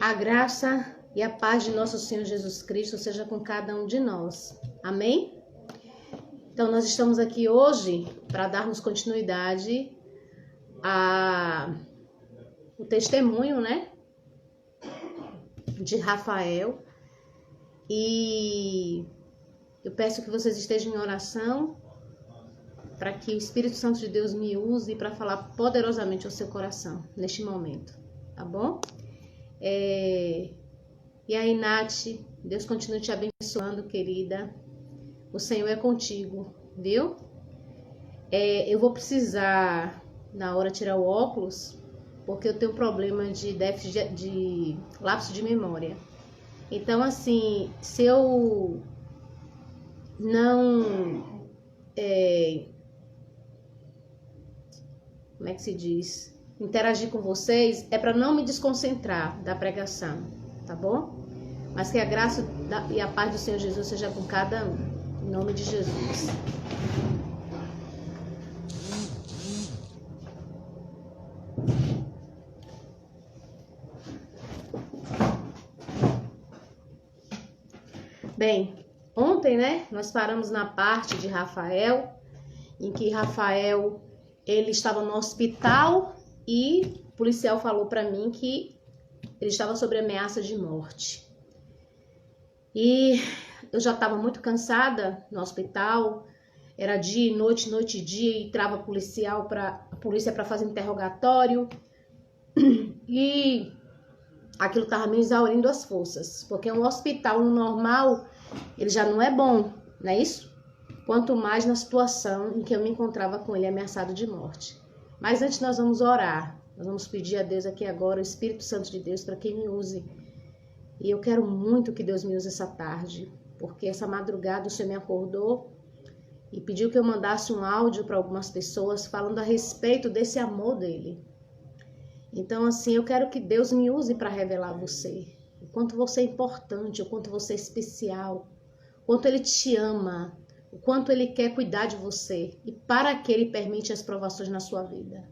A graça e a paz de nosso Senhor Jesus Cristo seja com cada um de nós. Amém? Então, nós estamos aqui hoje para darmos continuidade o testemunho, né, de Rafael. E eu peço que vocês estejam em oração para que o Espírito Santo de Deus me use para falar poderosamente ao seu coração neste momento, tá bom? E aí, Nath, Deus continue te abençoando, querida. O Senhor é contigo, viu? Eu vou precisar, na hora, tirar o óculos, porque eu tenho problema de déficit de lapso de memória. Então, assim, se eu não... como é que se diz? Interagir com vocês, é para não me desconcentrar da pregação, tá bom? Mas que a graça e a paz do Senhor Jesus seja com cada um, em nome de Jesus. Bem, ontem, né, nós paramos na parte de Rafael, em que Rafael, ele estava no hospital e o policial falou para mim que ele estava sob ameaça de morte. E eu já estava muito cansada no hospital, era dia e noite, noite e dia, e entrava a polícia para fazer interrogatório, e aquilo estava me exaurindo as forças, porque um hospital no normal, ele já não é bom, não é isso? Quanto mais na situação em que eu me encontrava com ele ameaçado de morte. Mas antes nós vamos orar, nós vamos pedir a Deus aqui agora, o Espírito Santo de Deus, para que me use. E eu quero muito que Deus me use essa tarde, porque essa madrugada o Senhor me acordou e pediu que eu mandasse um áudio para algumas pessoas falando a respeito desse amor dele. Então, assim, eu quero que Deus me use para revelar a você, o quanto você é importante, o quanto você é especial, o quanto ele te ama, o quanto ele quer cuidar de você e para que ele permite as provações na sua vida.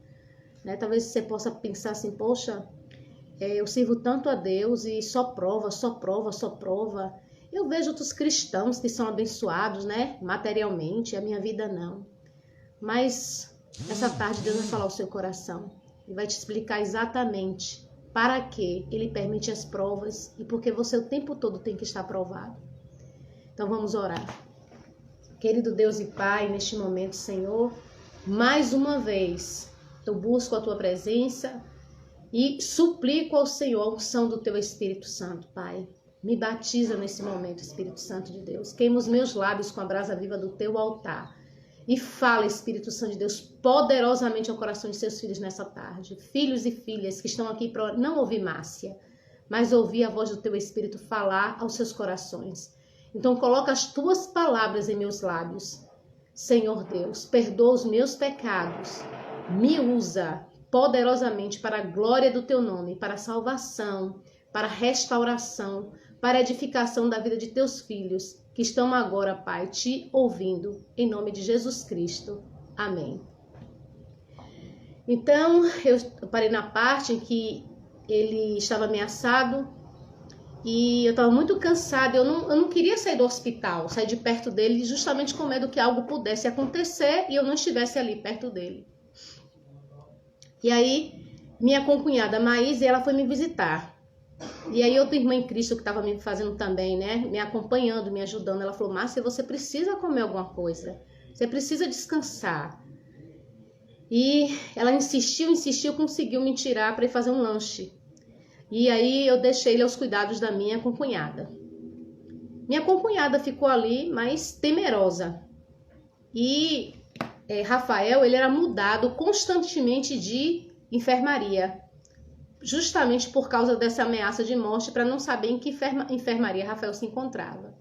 Né? Talvez você possa pensar assim, poxa, eu sirvo tanto a Deus e só prova, só prova, só prova. Eu vejo outros cristãos que são abençoados, né, materialmente, a minha vida não. Mas essa tarde Deus vai falar ao seu coração e vai te explicar exatamente para que ele permite as provas e porque você o tempo todo tem que estar provado. Então vamos orar. Querido Deus e Pai, neste momento, Senhor, mais uma vez eu busco a Tua presença e suplico ao Senhor a unção do Teu Espírito Santo, Pai. Me batiza nesse momento, Espírito Santo de Deus. Queima os meus lábios com a brasa viva do Teu altar. E fala, Espírito Santo de Deus, poderosamente ao coração de seus filhos nessa tarde. Filhos e filhas que estão aqui para não ouvir Márcia, mas ouvir a voz do Teu Espírito falar aos seus corações. Então coloca as Tuas palavras em meus lábios. Senhor Deus, perdoa os meus pecados. Me usa poderosamente para a glória do Teu nome, para a salvação, para a restauração, para a edificação da vida de Teus filhos, que estão agora, Pai, Te ouvindo, em nome de Jesus Cristo. Amém. Então, eu parei na parte em que ele estava ameaçado e eu estava muito cansada, eu não queria sair do hospital, sair de perto dele, justamente com medo que algo pudesse acontecer e eu não estivesse ali perto dele. E aí, minha concunhada Maísa, ela foi me visitar. E aí, outra irmã em Cristo que estava me fazendo também, né? Me acompanhando, me ajudando. Ela falou, Márcia, você precisa comer alguma coisa. Você precisa descansar. E ela insistiu, conseguiu me tirar para ir fazer um lanche. E aí, eu deixei ele aos cuidados da minha concunhada. Minha concunhada ficou ali, mas temerosa. E Rafael, ele era mudado constantemente de enfermaria, justamente por causa dessa ameaça de morte, para não saber em que enfermaria Rafael se encontrava.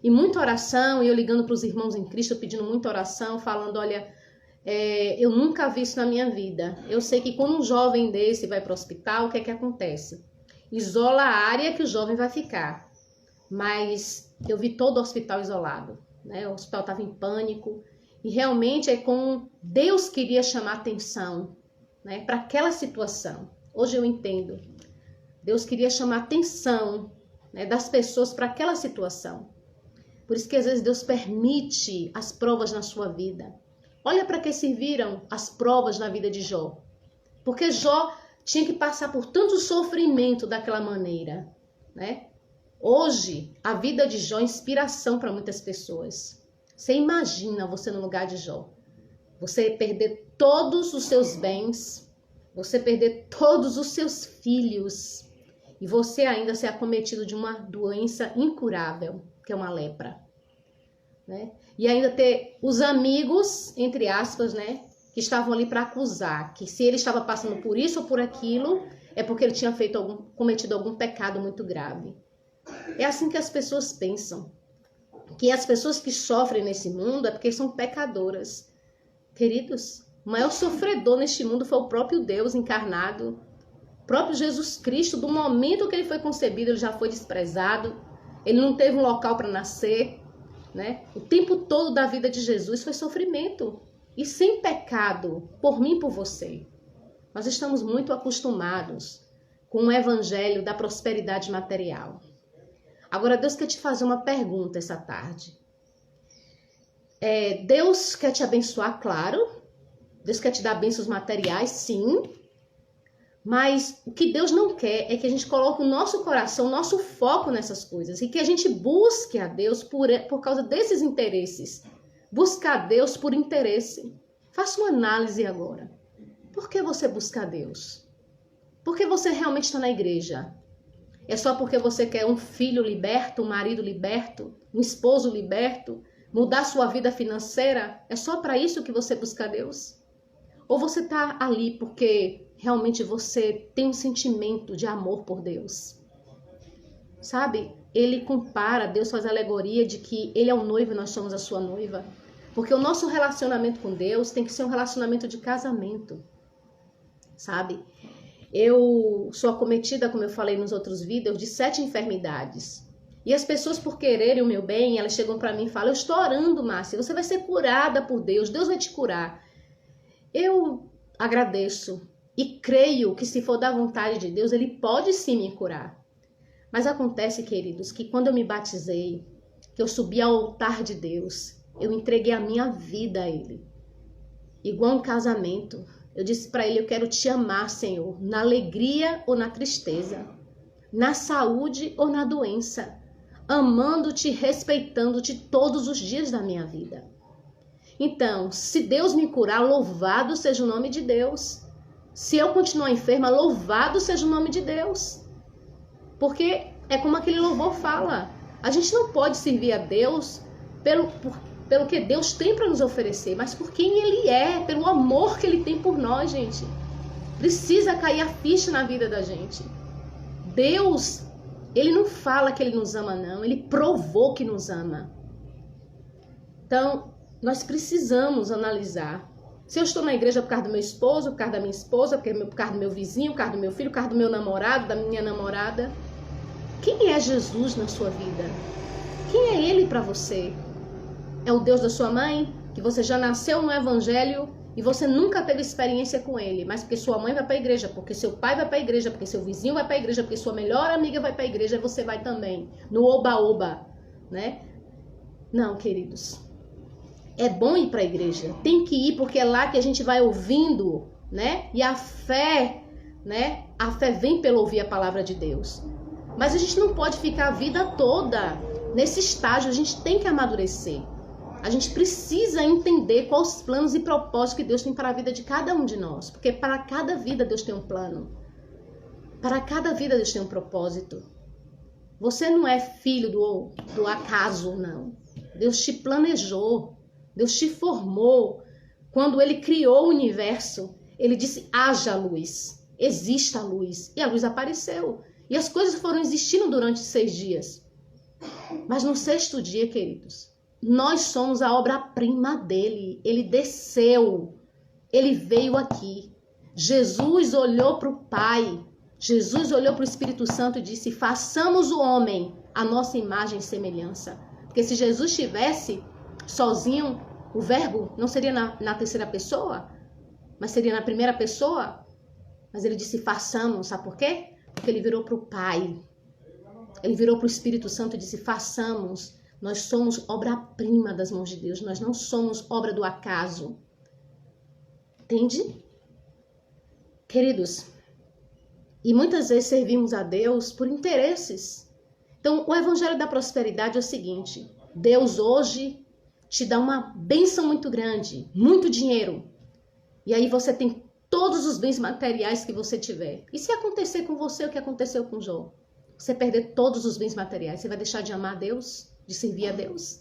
E muita oração, e eu ligando para os irmãos em Cristo, pedindo muita oração, falando, olha, eu nunca vi isso na minha vida. Eu sei que quando um jovem desse vai para o hospital, o que é que acontece? Isola a área que o jovem vai ficar. Mas eu vi todo o hospital isolado, né? O hospital estava em pânico. E realmente é como Deus queria chamar atenção, né, para aquela situação. Hoje eu entendo. Deus queria chamar a atenção, né, das pessoas para aquela situação. Por isso que às vezes Deus permite as provas na sua vida. Olha para que serviram as provas na vida de Jó. Porque Jó tinha que passar por tanto sofrimento daquela maneira, né? Hoje, a vida de Jó é inspiração para muitas pessoas. Você imagina você no lugar de Jó. Você perder todos os seus bens, você perder todos os seus filhos e você ainda ser acometido de uma doença incurável, que é uma lepra, né? E ainda ter os amigos, entre aspas, né, que estavam ali para acusar, que se ele estava passando por isso ou por aquilo, é porque ele tinha cometido algum pecado muito grave. É assim que as pessoas pensam, que as pessoas que sofrem nesse mundo é porque são pecadoras. Queridos, o maior sofredor neste mundo foi o próprio Deus encarnado, o próprio Jesus Cristo. Do momento que ele foi concebido, ele já foi desprezado, ele não teve um local para nascer, né? O tempo todo da vida de Jesus foi sofrimento e sem pecado, por mim e por você. Nós estamos muito acostumados com o evangelho da prosperidade material. Agora, Deus quer te fazer uma pergunta essa tarde. Deus quer te abençoar, claro. Deus quer te dar bênçãos materiais, sim. Mas o que Deus não quer é que a gente coloque o nosso coração, o nosso foco nessas coisas. E que a gente busque a Deus por causa desses interesses. Buscar a Deus por interesse. Faça uma análise agora. Por que você busca a Deus? Por que você realmente está na igreja? É só porque você quer um filho liberto, um marido liberto, um esposo liberto, mudar sua vida financeira? É só para isso que você busca a Deus? Ou você está ali porque realmente você tem um sentimento de amor por Deus? Sabe? Ele compara, Deus faz a alegoria de que ele é o noivo e nós somos a sua noiva. Porque o nosso relacionamento com Deus tem que ser um relacionamento de casamento. Sabe? Eu sou acometida, como eu falei nos outros vídeos, de 7 enfermidades. E as pessoas, por quererem o meu bem, elas chegam para mim e falam: eu estou orando, Márcia, você vai ser curada por Deus, Deus vai te curar. Eu agradeço e creio que, se for da vontade de Deus, ele pode sim me curar. Mas acontece, queridos, que quando eu me batizei, que eu subi ao altar de Deus, eu entreguei a minha vida a ele. Igual um casamento. Eu disse para ele: eu quero te amar, Senhor, na alegria ou na tristeza, na saúde ou na doença, amando-te, respeitando-te todos os dias da minha vida. Então, se Deus me curar, louvado seja o nome de Deus. Se eu continuar enferma, louvado seja o nome de Deus. Porque é como aquele louvor fala, a gente não pode servir a Deus pelo que Deus tem para nos oferecer, mas por quem Ele é, pelo amor que Ele tem por nós, gente. Precisa cair a ficha na vida da gente. Deus, Ele não fala que Ele nos ama, não. Ele provou que nos ama. Então, nós precisamos analisar. Se eu estou na igreja por causa do meu esposo, por causa da minha esposa, por causa do meu vizinho, por causa do meu filho, por causa do meu namorado, da minha namorada. Quem é Jesus na sua vida? Quem é Ele para você? É o Deus da sua mãe, que você já nasceu no evangelho e você nunca teve experiência com ele, mas porque sua mãe vai para a igreja, porque seu pai vai para a igreja, porque seu vizinho vai para a igreja, porque sua melhor amiga vai para a igreja, e você vai também, no oba-oba, né? Não, queridos. É bom ir para a igreja, tem que ir, porque é lá que a gente vai ouvindo, né? E a fé, né? A fé vem pelo ouvir a palavra de Deus. Mas a gente não pode ficar a vida toda nesse estágio, a gente tem que amadurecer. A gente precisa entender quais os planos e propósitos que Deus tem para a vida de cada um de nós. Porque para cada vida Deus tem um plano. Para cada vida Deus tem um propósito. Você não é filho do acaso, não. Deus te planejou. Deus te formou. Quando Ele criou o universo, Ele disse: haja luz, exista a luz. E a luz apareceu. E as coisas foram existindo durante 6 dias. Mas no 6º dia, queridos, nós somos a obra-prima dele. Ele desceu. Ele veio aqui. Jesus olhou para o Pai. Jesus olhou para o Espírito Santo e disse: façamos o homem a nossa imagem e semelhança. Porque se Jesus estivesse sozinho, o verbo não seria na terceira pessoa, mas seria na primeira pessoa. Mas ele disse: façamos. Sabe por quê? Porque ele virou para o Pai. Ele virou para o Espírito Santo e disse, façamos. Nós somos obra-prima das mãos de Deus. Nós não somos obra do acaso. Entende? Queridos, e muitas vezes servimos a Deus por interesses. Então, o Evangelho da Prosperidade é o seguinte. Deus hoje te dá uma bênção muito grande. Muito dinheiro. E aí você tem todos os bens materiais que você tiver. E se acontecer com você o que aconteceu com Jó? Você perder todos os bens materiais, você vai deixar de amar a Deus? De servir a Deus?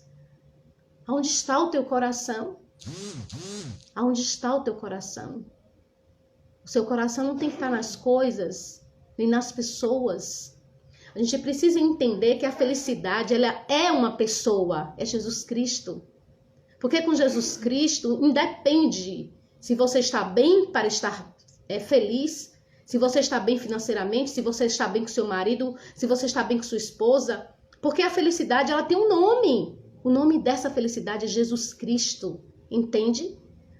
Aonde está o teu coração? Aonde está o teu coração? O seu coração não tem que estar nas coisas, nem nas pessoas. A gente precisa entender que a felicidade, ela é uma pessoa, é Jesus Cristo. Porque com Jesus Cristo, independe se você está bem para estar feliz, se você está bem financeiramente, se você está bem com seu marido, se você está bem com sua esposa. Porque a felicidade, ela tem um nome. O nome dessa felicidade é Jesus Cristo. Entende?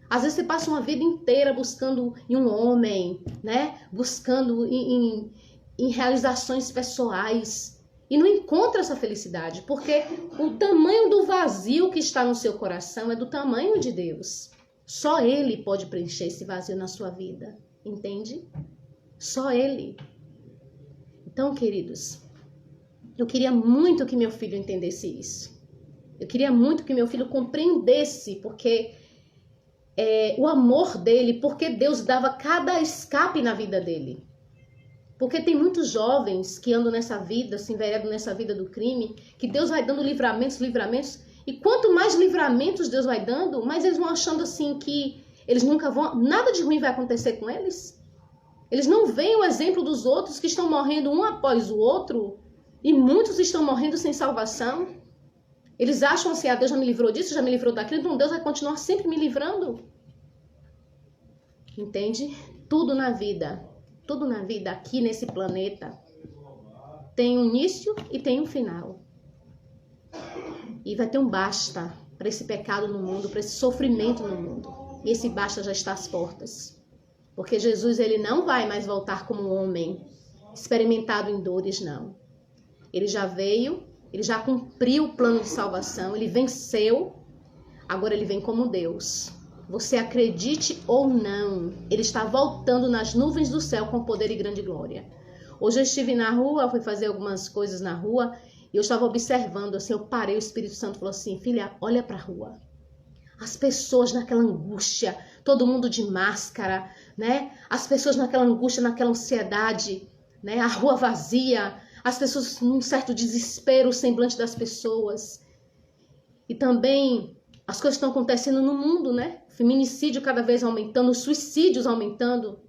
Às vezes você passa uma vida inteira buscando em um homem, né? Buscando em realizações pessoais. E não encontra essa felicidade. Porque o tamanho do vazio que está no seu coração é do tamanho de Deus. Só Ele pode preencher esse vazio na sua vida. Entende? Só Ele. Então, queridos, eu queria muito que meu filho entendesse isso. Eu queria muito que meu filho compreendesse, porque o amor dele, porque Deus dava cada escape na vida dele. Porque tem muitos jovens que andam nessa vida, se enveredam nessa vida do crime, que Deus vai dando livramentos, e quanto mais livramentos Deus vai dando, mais eles vão achando assim que eles nunca vão, nada de ruim vai acontecer com eles. Eles não veem o exemplo dos outros que estão morrendo um após o outro, e muitos estão morrendo sem salvação. Eles acham assim, Deus já me livrou disso, já me livrou daquilo, então Deus vai continuar sempre me livrando. Entende? Tudo na vida aqui nesse planeta tem um início e tem um final. E vai ter um basta para esse pecado no mundo, para esse sofrimento no mundo. E esse basta já está às portas. Porque Jesus, ele não vai mais voltar como um homem experimentado em dores, não. Ele já veio, ele já cumpriu o plano de salvação, ele venceu, agora ele vem como Deus. Você acredite ou não, ele está voltando nas nuvens do céu com poder e grande glória. Hoje eu estive na rua, fui fazer algumas coisas na rua, e eu estava observando, assim, eu parei, o Espírito Santo falou assim, filha, olha para a rua. As pessoas naquela angústia, todo mundo de máscara, né? As pessoas naquela angústia, naquela ansiedade, né? A rua vazia, as pessoas num certo desespero, o semblante das pessoas. E também as coisas estão acontecendo no mundo, né? Feminicídio cada vez aumentando, os suicídios aumentando.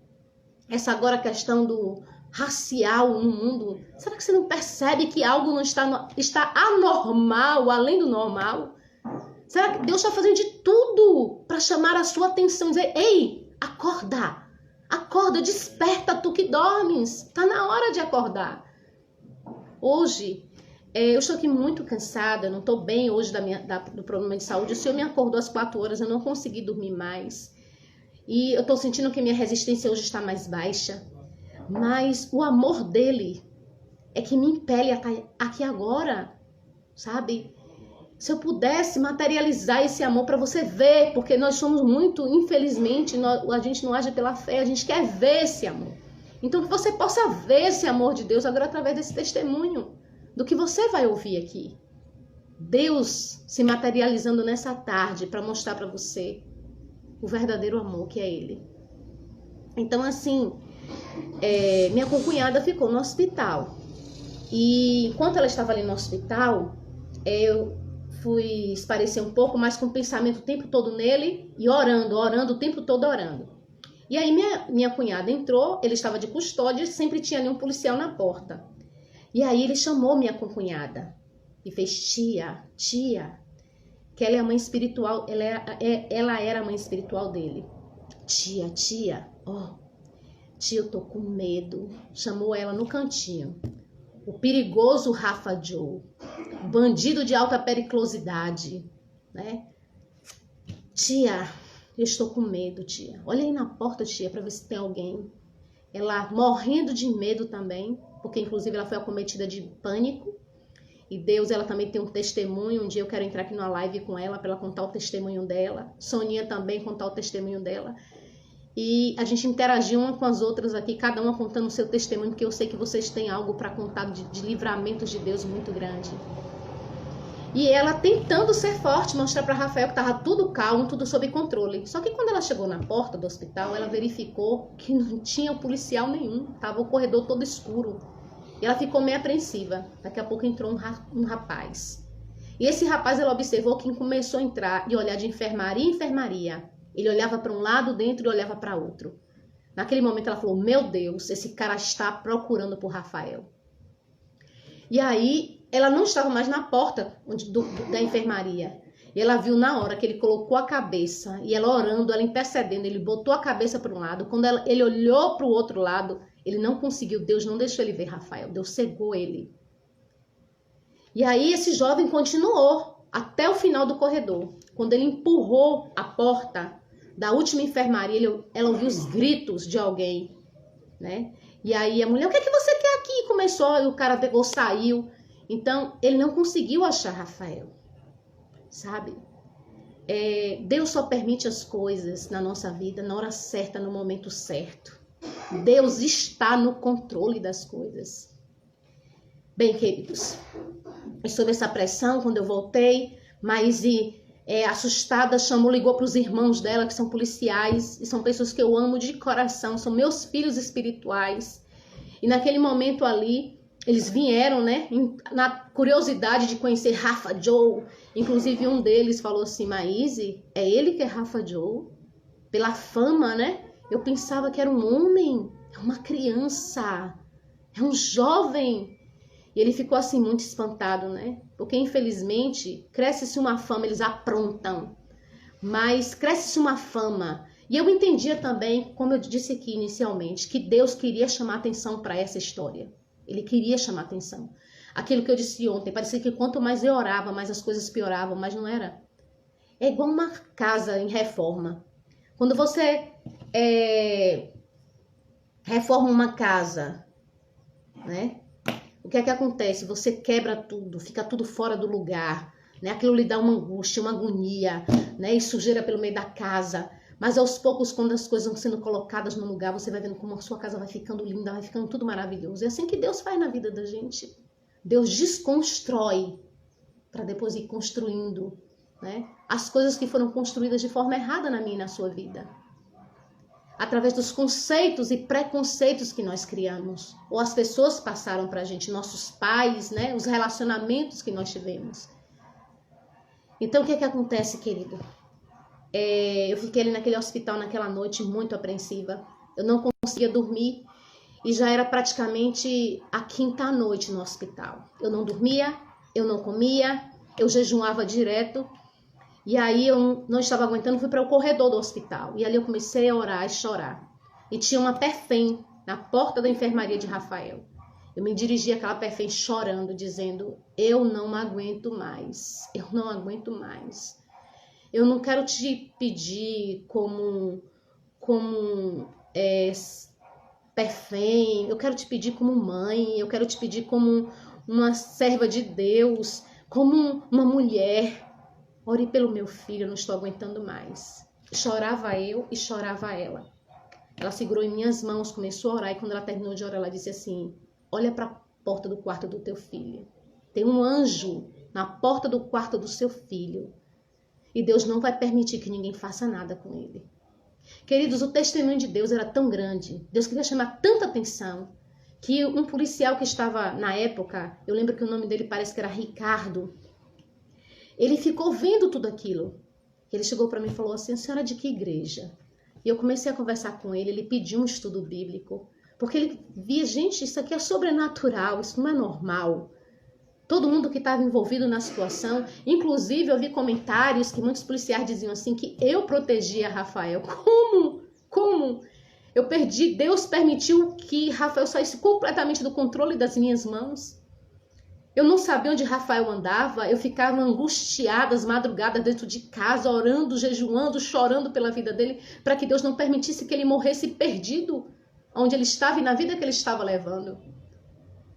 Essa agora questão do racial no mundo. Será que você não percebe que algo não está anormal, além do normal? Será que Deus está fazendo de tudo para chamar a sua atenção e dizer, ei, acorda, acorda, desperta tu que dormes, está na hora de acordar. Hoje, eu estou aqui muito cansada, não estou bem hoje do problema de saúde. O Senhor me acordou às 4 horas, eu não consegui dormir mais. E eu estou sentindo que minha resistência hoje está mais baixa. Mas o amor dele é que me impele a estar aqui agora, sabe? Se eu pudesse materializar esse amor para você ver, porque nós somos muito, infelizmente, a gente não age pela fé, a gente quer ver esse amor. Então que você possa ver esse amor de Deus agora através desse testemunho, do que você vai ouvir aqui. Deus se materializando nessa tarde para mostrar para você o verdadeiro amor que é Ele. Então assim, minha concunhada ficou no hospital. E enquanto ela estava ali no hospital, eu fui esparecer um pouco, mas com o pensamento o tempo todo nele e orando o tempo todo orando. E aí minha cunhada entrou, ele estava de custódia, sempre tinha ali um policial na porta. E aí ele chamou minha concunhada e fez, tia, que ela é a mãe espiritual, ela era a mãe espiritual dele. Tia, tia, eu tô com medo. Chamou ela no cantinho. O perigoso Rafa Joe, bandido de alta periculosidade, né? Tia, eu estou com medo, tia. Olha aí na porta, tia, para ver se tem alguém. ela morrendo de medo também, porque inclusive ela foi acometida de pânico. E Deus, ela também tem um testemunho. Um dia eu quero entrar aqui numa live com ela para ela contar o testemunho dela. Soninha também contar o testemunho dela. E a gente interagir uma com as outras aqui, cada uma contando o seu testemunho, porque eu sei que vocês têm algo para contar de livramentos de Deus muito grande. E ela tentando ser forte, mostrar para Rafael que estava tudo calmo, tudo sob controle. Só que quando ela chegou na porta do hospital, ela verificou que não tinha policial nenhum. Estava o corredor todo escuro. E ela ficou meio apreensiva. Daqui a pouco entrou um rapaz. E esse rapaz, ela observou que começou a entrar e olhar de enfermaria em enfermaria. Ele olhava para um lado dentro e olhava para outro. Naquele momento ela falou, meu Deus, esse cara está procurando por Rafael. E aí ela não estava mais na porta da enfermaria. E ela viu na hora que ele colocou a cabeça, e ela orando, ela intercedendo, ele botou a cabeça para um lado. Quando ele olhou para o outro lado, ele não conseguiu, Deus não deixou ele ver Rafael, Deus cegou ele. E aí esse jovem continuou até o final do corredor. Quando ele empurrou a porta da última enfermaria, ela ouviu os gritos de alguém, né? E aí a mulher, o que é que você quer aqui? Começou, e o cara pegou, saiu. Então, ele não conseguiu achar Rafael, sabe? Deus só permite as coisas na nossa vida na hora certa, no momento certo. Deus está no controle das coisas. Bem, queridos, sob essa pressão, quando eu voltei, Maíse, assustada, ligou para os irmãos dela, que são policiais, e são pessoas que eu amo de coração, são meus filhos espirituais. E naquele momento ali, eles vieram, né, na curiosidade de conhecer Rafa Joe. Inclusive um deles falou assim, Maíse, é ele que é Rafa Joe? Pela fama, né? Eu pensava que era um homem, é uma criança, é um jovem. E ele ficou assim muito espantado, né? Porque infelizmente cresce-se uma fama, eles aprontam. Mas cresce-se uma fama. E eu entendia também, como eu disse aqui inicialmente, que Deus queria chamar atenção para essa história. Ele queria chamar atenção. Aquilo que eu disse ontem, parecia que quanto mais eu orava, mais as coisas pioravam, mas não era. É igual uma casa em reforma. Quando você reforma uma casa, né? O que é que acontece? Você quebra tudo, fica tudo fora do lugar, né? Aquilo lhe dá uma angústia, uma agonia, né? E sujeira pelo meio da casa. Mas aos poucos, quando as coisas vão sendo colocadas no lugar, você vai vendo como a sua casa vai ficando linda, vai ficando tudo maravilhoso. É assim que Deus faz na vida da gente. Deus desconstrói para depois ir construindo, né? As coisas que foram construídas de forma errada na minha e na sua vida. Através dos conceitos e preconceitos que nós criamos. Ou as pessoas passaram para a gente, nossos pais, né? Os relacionamentos que nós tivemos. Então, o que é que acontece, querido? Eu fiquei ali naquele hospital naquela noite muito apreensiva. Eu não conseguia dormir e já era praticamente a quinta noite no hospital. Eu não dormia, eu não comia, eu jejuava direto. E aí eu não estava aguentando, fui para o corredor do hospital. E ali eu comecei a orar e chorar. E tinha uma perfém na porta da enfermaria de Rafael. Eu me dirigi àquela perfém chorando, dizendo, eu não aguento mais, eu não aguento mais. Eu não quero te pedir como perfém, eu quero te pedir como mãe, eu quero te pedir como uma serva de Deus, como uma mulher. Ore pelo meu filho, eu não estou aguentando mais. Chorava eu e chorava ela. Ela segurou em minhas mãos, começou a orar, e quando ela terminou de orar, ela disse assim, olha para a porta do quarto do teu filho. Tem um anjo na porta do quarto do seu filho. E Deus não vai permitir que ninguém faça nada com ele. Queridos, o testemunho de Deus era tão grande. Deus queria chamar tanta atenção que um policial que estava na época, eu lembro que o nome dele parece que era Ricardo, ele ficou vendo tudo aquilo. Ele chegou para mim e falou assim, senhora, de que igreja? E eu comecei a conversar com ele, ele pediu um estudo bíblico, porque ele via, gente, isso aqui é sobrenatural, isso não é normal. Todo mundo que estava envolvido na situação, inclusive eu vi comentários que muitos policiais diziam assim, que eu protegia Rafael. Como? Eu perdi, Deus permitiu que Rafael saísse completamente do controle das minhas mãos. Eu não sabia onde Rafael andava, eu ficava angustiada as madrugadas dentro de casa, orando, jejuando, chorando pela vida dele, para que Deus não permitisse que ele morresse perdido. onde ele estava e na vida que ele estava levando.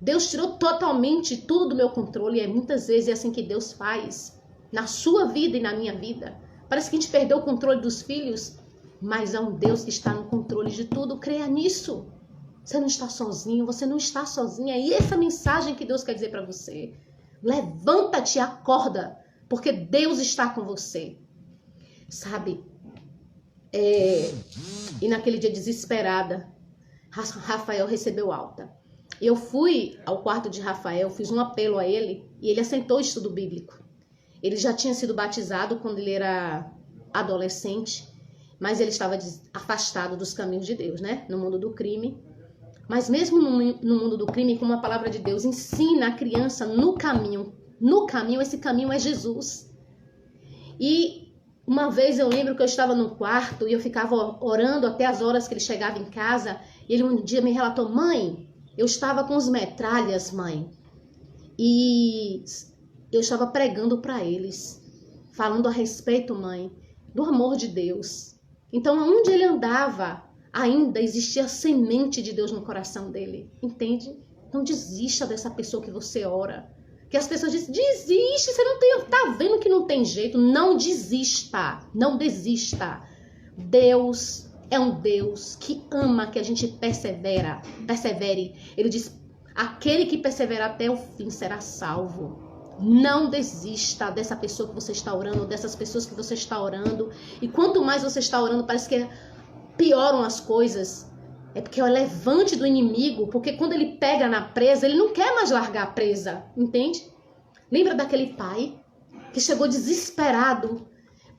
Deus tirou totalmente tudo do meu controle, e muitas vezes é assim que Deus faz, na sua vida e na minha vida. Parece que a gente perdeu o controle dos filhos, mas há um Deus que está no controle de tudo. Creia nisso. Você não está sozinho, você não está sozinha. E essa mensagem que Deus quer dizer para você. Levanta-te e acorda, porque Deus está com você. Sabe? E naquele dia desesperada, Rafael recebeu alta. Eu fui ao quarto de Rafael, fiz um apelo a ele, e ele assentou o estudo bíblico. Ele já tinha sido batizado quando ele era adolescente, mas ele estava afastado dos caminhos de Deus, né? No mundo do crime. Mas mesmo no mundo do crime, como a palavra de Deus ensina a criança no caminho, esse caminho é Jesus. E uma vez eu lembro que eu estava no quarto e eu ficava orando até as horas que ele chegava em casa. E ele um dia me relatou: mãe, eu estava com os metralhas, mãe. E eu estava pregando para eles, falando a respeito, mãe, do amor de Deus. Então, onde ele andava, ainda existia a semente de Deus no coração dele, entende? Não desista dessa pessoa que você ora. Que as pessoas dizem: desiste, você não tá vendo que não tem jeito. Não desista, não desista. Deus é um Deus que ama que a gente persevere. Ele diz: aquele que perseverar até o fim será salvo. Não desista dessa pessoa que você está orando, dessas pessoas que você está orando. E quanto mais você está orando, parece que pioram as coisas. É porque é o levante do inimigo, porque quando ele pega na presa, ele não quer mais largar a presa, entende? Lembra daquele pai que chegou desesperado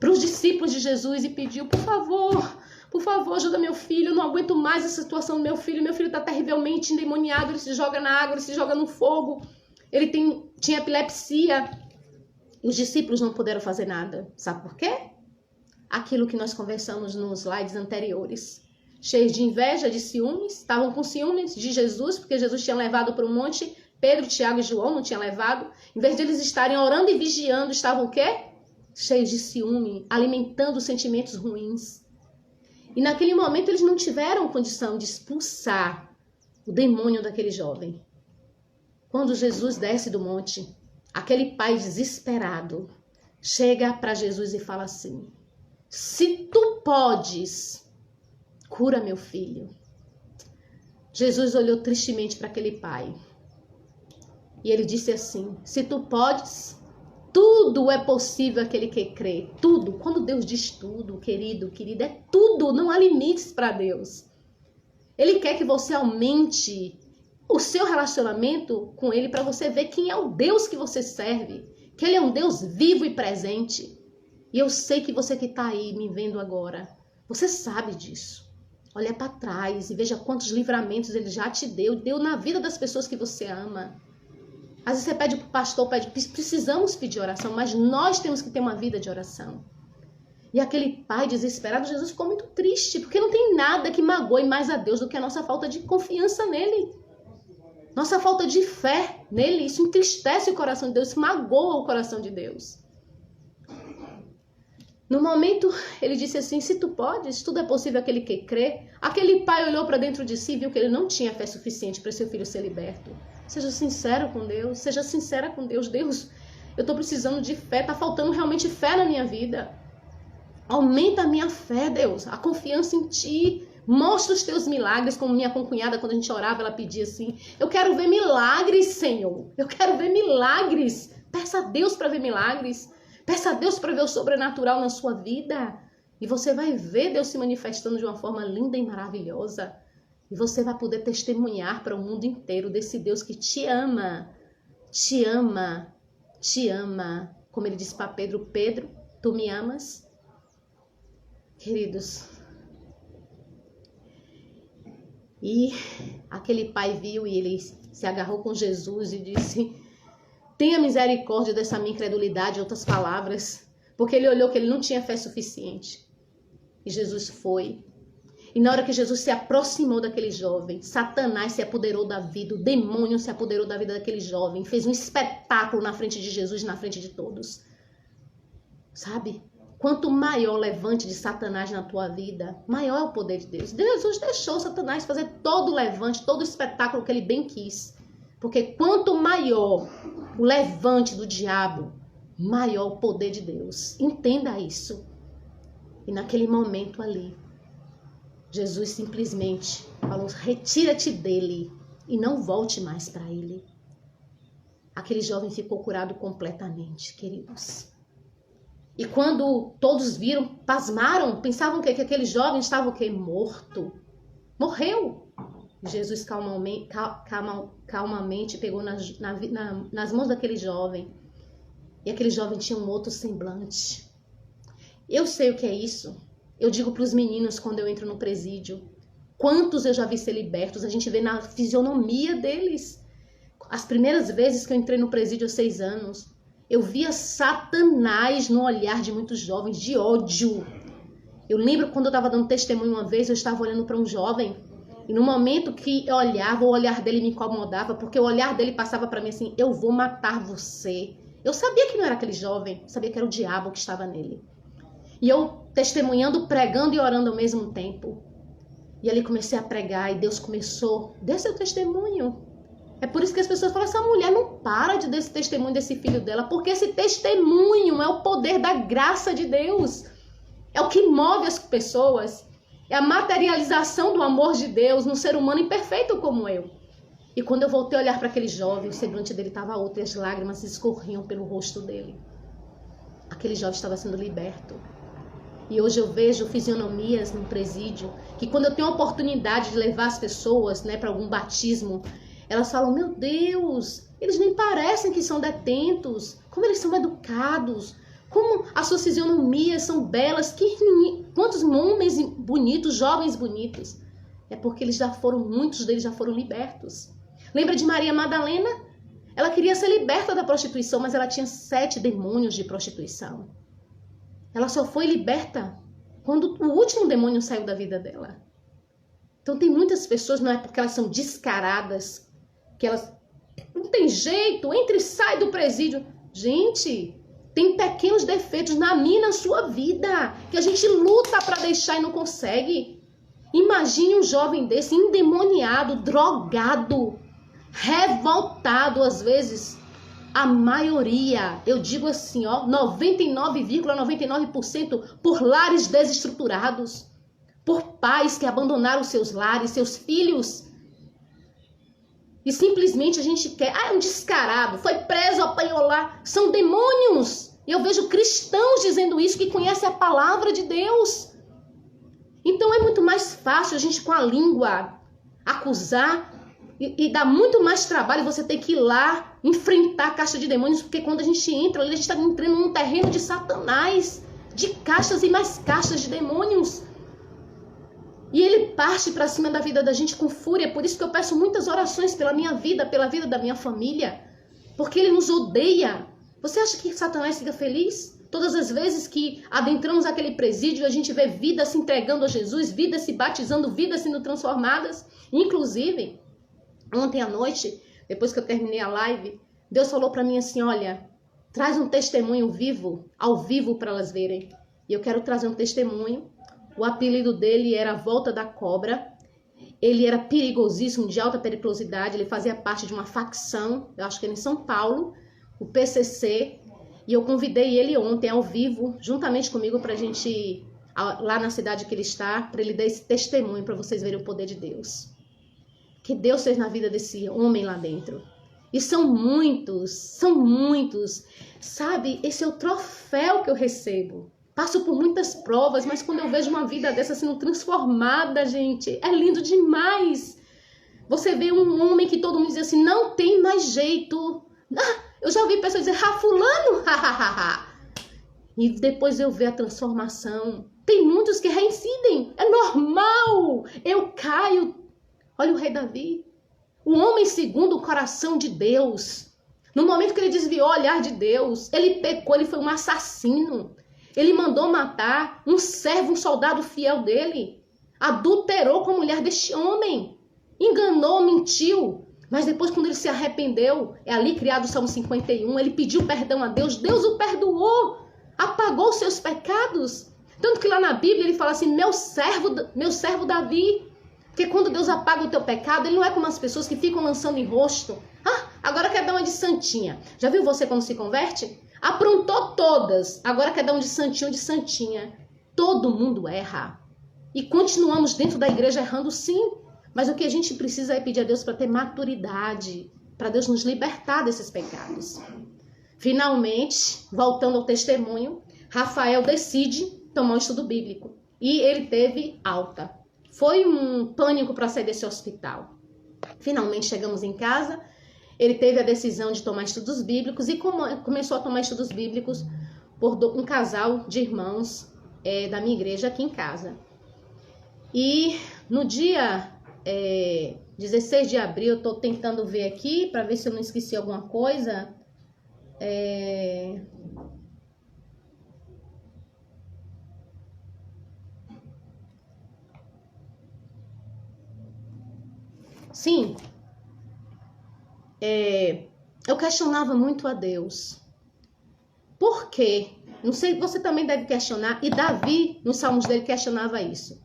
para os discípulos de Jesus e pediu: por favor, ajuda meu filho, eu não aguento mais essa situação do meu filho está terrivelmente endemoniado, ele se joga na água, ele se joga no fogo, ele tinha epilepsia. E os discípulos não puderam fazer nada, sabe por quê? Aquilo que nós conversamos nos slides anteriores. Cheios de inveja, de ciúmes, estavam com ciúmes de Jesus, porque Jesus tinha levado para o monte, Pedro, Tiago e João não tinham levado. Em vez de eles estarem orando e vigiando, estavam o quê? Cheios de ciúme, alimentando sentimentos ruins. E naquele momento eles não tiveram condição de expulsar o demônio daquele jovem. Quando Jesus desce do monte, aquele pai desesperado chega para Jesus e fala assim: se tu podes, cura meu filho. Jesus olhou tristemente para aquele pai. E ele disse assim: se tu podes, tudo é possível àquele que crê. Tudo. Quando Deus diz tudo, querida, é tudo. Não há limites para Deus. Ele quer que você aumente o seu relacionamento com Ele para você ver quem é o Deus que você serve. Que Ele é um Deus vivo e presente. E eu sei que você que está aí me vendo agora, você sabe disso. Olha para trás e veja quantos livramentos Ele já te deu na vida das pessoas que você ama. Às vezes você pede para o pastor, precisamos pedir oração, mas nós temos que ter uma vida de oração. E aquele pai desesperado, Jesus ficou muito triste, porque não tem nada que magoe mais a Deus do que a nossa falta de confiança nele. Nossa falta de fé nele, isso entristece o coração de Deus, isso magoa o coração de Deus. No momento, ele disse assim: se tu podes, tudo é possível àquele que crê. Aquele pai olhou para dentro de si e viu que ele não tinha fé suficiente para seu filho ser liberto. Seja sincero com Deus, seja sincera com Deus. Deus, eu estou precisando de fé, está faltando realmente fé na minha vida. Aumenta a minha fé, Deus, a confiança em Ti. Mostra os Teus milagres, como minha concunhada, quando a gente orava, ela pedia assim: eu quero ver milagres, Senhor. Eu quero ver milagres. Peça a Deus para ver milagres. Peça a Deus para ver o sobrenatural na sua vida. E você vai ver Deus se manifestando de uma forma linda e maravilhosa. E você vai poder testemunhar para o mundo inteiro desse Deus que te ama. Te ama. Te ama. Como ele disse para Pedro: Pedro, tu me amas? Queridos. E aquele pai viu e ele se agarrou com Jesus e disse: tenha misericórdia dessa minha incredulidade, em outras palavras, porque ele olhou que ele não tinha fé suficiente. E Jesus foi. E na hora que Jesus se aproximou daquele jovem, Satanás se apoderou da vida, o demônio se apoderou da vida daquele jovem, fez um espetáculo na frente de Jesus, na frente de todos. Sabe? Quanto maior o levante de Satanás na tua vida, maior é o poder de Deus. Jesus deixou Satanás fazer todo o levante, todo o espetáculo que ele bem quis. Porque quanto maior o levante do diabo, maior o poder de Deus. Entenda isso. E naquele momento ali, Jesus simplesmente falou: retira-te dele e não volte mais para ele. Aquele jovem ficou curado completamente, queridos. E quando todos viram, pasmaram, pensavam que aquele jovem estava o quê? Morto. Morreu. Jesus calmamente pegou nas mãos daquele jovem. E aquele jovem tinha um outro semblante. Eu sei o que é isso. Eu digo para os meninos quando eu entro no presídio. Quantos eu já vi ser libertos? A gente vê na fisionomia deles. As primeiras vezes que eu entrei no presídio aos 6 anos, eu via Satanás no olhar de muitos jovens, de ódio. Eu lembro quando eu estava dando testemunho uma vez, eu estava olhando para um jovem, e no momento que eu olhava, o olhar dele me incomodava, porque o olhar dele passava para mim assim: eu vou matar você. Eu sabia que não era aquele jovem, sabia que era o diabo que estava nele. E eu testemunhando, pregando e orando ao mesmo tempo. E ali comecei a pregar, e Deus começou: dê seu testemunho. É por isso que as pessoas falam: essa mulher não para de dar esse testemunho desse filho dela, porque esse testemunho é o poder da graça de Deus. É o que move as pessoas. É a materialização do amor de Deus no ser humano imperfeito como eu. E quando eu voltei a olhar para aquele jovem, o semblante dele estava outro e as lágrimas escorriam pelo rosto dele. Aquele jovem estava sendo liberto. E hoje eu vejo fisionomias no presídio, que quando eu tenho a oportunidade de levar as pessoas, para algum batismo, elas falam: meu Deus, eles nem parecem que são detentos, como eles são educados, como as suas fisionomias são belas, quantos homens bonitos, jovens bonitos. É porque muitos deles já foram libertos. Lembra de Maria Madalena? Ela queria ser liberta da prostituição, mas ela tinha 7 demônios de prostituição. Ela só foi liberta quando o último demônio saiu da vida dela. Então tem muitas pessoas, não é porque elas são descaradas, que elas não tem jeito, entra e sai do presídio. Gente, tem pequenos defeitos na minha e na sua vida, que a gente luta para deixar e não consegue. Imagine um jovem desse, endemoniado, drogado, revoltado às vezes. A maioria, eu digo assim, 99,99% por lares desestruturados, por pais que abandonaram seus lares, seus filhos. E simplesmente a gente quer, é um descarado, foi preso, apanhou lá. São demônios. E eu vejo cristãos dizendo isso, que conhecem a palavra de Deus. Então é muito mais fácil a gente com a língua acusar e dá muito mais trabalho você ter que ir lá enfrentar a caixa de demônios, porque quando a gente entra ali, a gente está entrando num terreno de Satanás, de caixas e mais caixas de demônios. E ele parte para cima da vida da gente com fúria. Por isso que eu peço muitas orações pela minha vida, pela vida da minha família, porque ele nos odeia. Você acha que Satanás fica feliz? Todas as vezes que adentramos aquele presídio, a gente vê vidas se entregando a Jesus, vidas se batizando, vidas sendo transformadas. Inclusive, ontem à noite, depois que eu terminei a live, Deus falou para mim assim: olha, traz um testemunho vivo, ao vivo para elas verem. E eu quero trazer um testemunho. O apelido dele era a Volta da Cobra. Ele era perigosíssimo, de alta periculosidade. Ele fazia parte de uma facção, eu acho que era em São Paulo, o PCC. E eu convidei ele ontem ao vivo, juntamente comigo, para a gente ir lá na cidade que ele está, para ele dar esse testemunho, para vocês verem o poder de Deus. Que Deus fez na vida desse homem lá dentro. E são muitos. Sabe, esse é o troféu que eu recebo. Passo por muitas provas, mas quando eu vejo uma vida dessa sendo transformada, gente, é lindo demais. Você vê um homem que todo mundo diz assim: não tem mais jeito. Eu já ouvi pessoas dizer: fulano, e depois eu ver a transformação. Tem muitos que reincidem, é normal. Eu caio. Olha o rei Davi, o homem segundo o coração de Deus. No momento que ele desviou o olhar de Deus, ele pecou, ele foi um assassino. Ele mandou matar um servo, um soldado fiel dele. Adulterou com a mulher deste homem. Enganou, mentiu. Mas depois, quando ele se arrependeu, é ali criado o Salmo 51, ele pediu perdão a Deus. Deus o perdoou. apagou os seus pecados. Tanto que lá na Bíblia ele fala assim, meu servo Davi. Porque quando Deus apaga o teu pecado, ele não é como as pessoas que ficam lançando em rosto. Ah, agora quer dar uma de santinha. Já viu você quando se converte? Aprontou todas. Agora quer dar um de santinho, de santinha. Todo mundo erra. E continuamos dentro da igreja errando sim. Mas o que a gente precisa é pedir a Deus para ter maturidade. Para Deus nos libertar desses pecados. Finalmente, voltando ao testemunho, Rafael decide tomar um estudo bíblico. E ele teve alta. Foi um pânico para sair desse hospital. Finalmente chegamos em casa. Ele teve a decisão de tomar estudos bíblicos e começou a tomar estudos bíblicos por um casal de irmãos da minha igreja aqui em casa. E no dia 16 de abril, eu estou tentando ver aqui para ver se eu não esqueci alguma coisa. Sim, eu questionava muito a Deus. Por quê? Não sei, você também deve questionar. E Davi, nos salmos dele, questionava isso.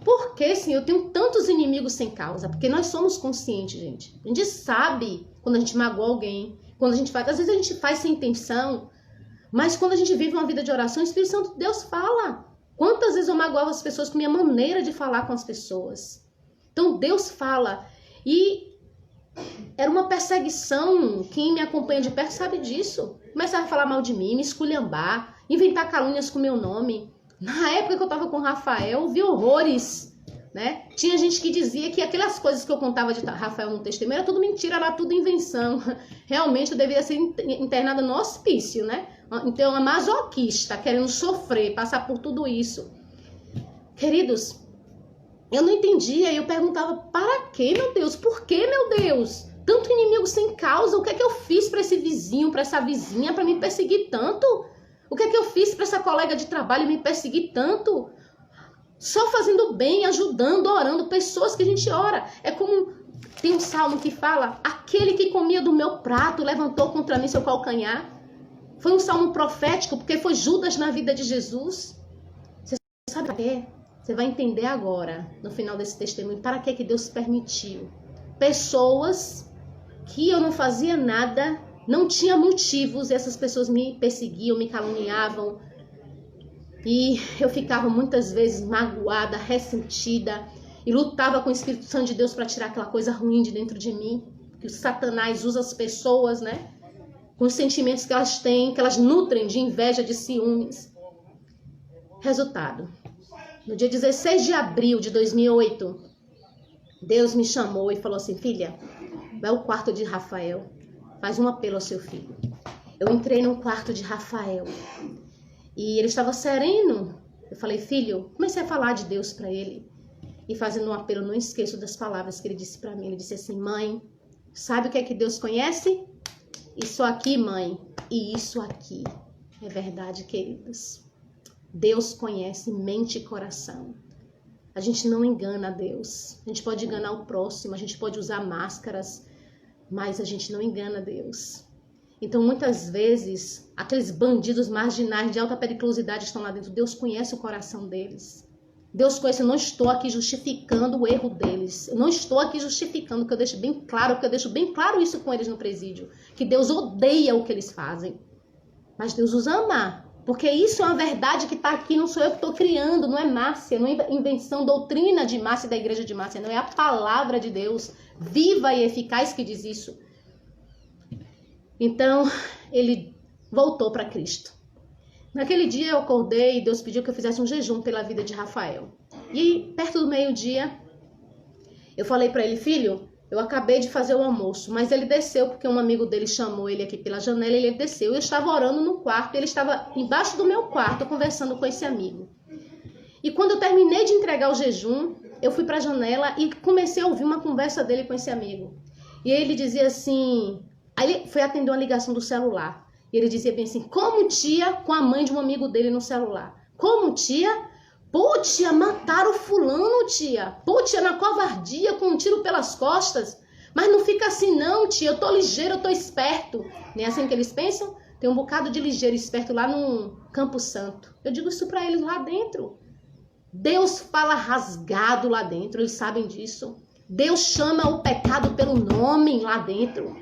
Por que, Senhor, eu tenho tantos inimigos sem causa? Porque nós somos conscientes, gente. A gente sabe quando a gente magoa alguém. Quando a gente faz, às vezes a gente faz sem intenção. Mas quando a gente vive uma vida de oração, o Espírito Santo de Deus fala. Quantas vezes eu magoava as pessoas com minha maneira de falar com as pessoas? Então Deus fala. E era uma perseguição. Quem me acompanha de perto sabe disso. Começava a falar mal de mim, me esculhambar, inventar calúnias com meu nome. Na época que eu estava com o Rafael, eu vi horrores, né? Tinha gente que dizia que aquelas coisas que eu contava de Rafael no testemunho era tudo mentira, era tudo invenção. Realmente eu deveria ser internada no hospício, né? Então, uma masoquista, querendo sofrer, passar por tudo isso. Queridos, eu não entendia e eu perguntava, para quê, meu Deus? Por que, meu Deus? Tanto inimigo sem causa, o que é que eu fiz para esse vizinho, para essa vizinha, para me perseguir tanto? O que é que eu fiz para essa colega de trabalho me perseguir tanto? Só fazendo bem, ajudando, orando, pessoas que a gente ora. É como tem um salmo que fala, aquele que comia do meu prato levantou contra mim seu calcanhar. Foi um salmo profético, porque foi Judas na vida de Jesus. Você sabe para quê? Você vai entender agora, no final desse testemunho, para que Deus permitiu. Pessoas que eu não fazia nada, não tinha motivos, e essas pessoas me perseguiam, me caluniavam. E eu ficava muitas vezes magoada, ressentida, e lutava com o Espírito Santo de Deus para tirar aquela coisa ruim de dentro de mim. Que o Satanás usa as pessoas, né? Com os sentimentos que elas têm, que elas nutrem de inveja, de ciúmes. Resultado. No dia 16 de abril de 2008, Deus me chamou e falou assim, filha, vai ao quarto de Rafael, faz um apelo ao seu filho. Eu entrei no quarto de Rafael e ele estava sereno. Eu falei, filho, comecei a falar de Deus para ele. E fazendo um apelo, não esqueço das palavras que ele disse para mim. Ele disse assim, mãe, sabe o que é que Deus conhece? Isso aqui, mãe, e isso aqui. É verdade, queridos. Deus conhece mente e coração. A gente não engana a Deus. A gente pode enganar o próximo, a gente pode usar máscaras, mas a gente não engana a Deus. Então, muitas vezes, aqueles bandidos marginais de alta periculosidade estão lá dentro. Deus conhece o coração deles. Deus conhece, eu não estou aqui justificando o erro deles. Eu não estou aqui justificando, que eu deixo bem claro, isso com eles no presídio. Que Deus odeia o que eles fazem. Mas Deus os ama. Porque isso é uma verdade que está aqui, não sou eu que estou criando, não é Márcia, não é invenção, doutrina de Márcia, da igreja de Márcia, não é a palavra de Deus, viva e eficaz, que diz isso. Então, ele voltou para Cristo. Naquele dia eu acordei e Deus pediu que eu fizesse um jejum pela vida de Rafael. E perto do meio-dia, eu falei para ele, filho, eu acabei de fazer o almoço, mas ele desceu porque um amigo dele chamou ele aqui pela janela e ele desceu. Eu estava orando no quarto, ele estava embaixo do meu quarto conversando com esse amigo. E quando eu terminei de entregar o jejum, eu fui para a janela e comecei a ouvir uma conversa dele com esse amigo. E ele dizia assim, aí ele foi atender uma ligação do celular. E ele dizia bem assim, como tia, com a mãe de um amigo dele no celular. Como tia? Pô, tia, mataram o fulano, tia. Pô, tia, na covardia, com um tiro pelas costas. Mas não fica assim não, tia. Eu tô ligeiro, eu tô esperto. Nem assim que eles pensam? Tem um bocado de ligeiro esperto lá no Campo Santo. Eu digo isso para eles lá dentro. Deus fala rasgado lá dentro, eles sabem disso. Deus chama o pecado pelo nome lá dentro.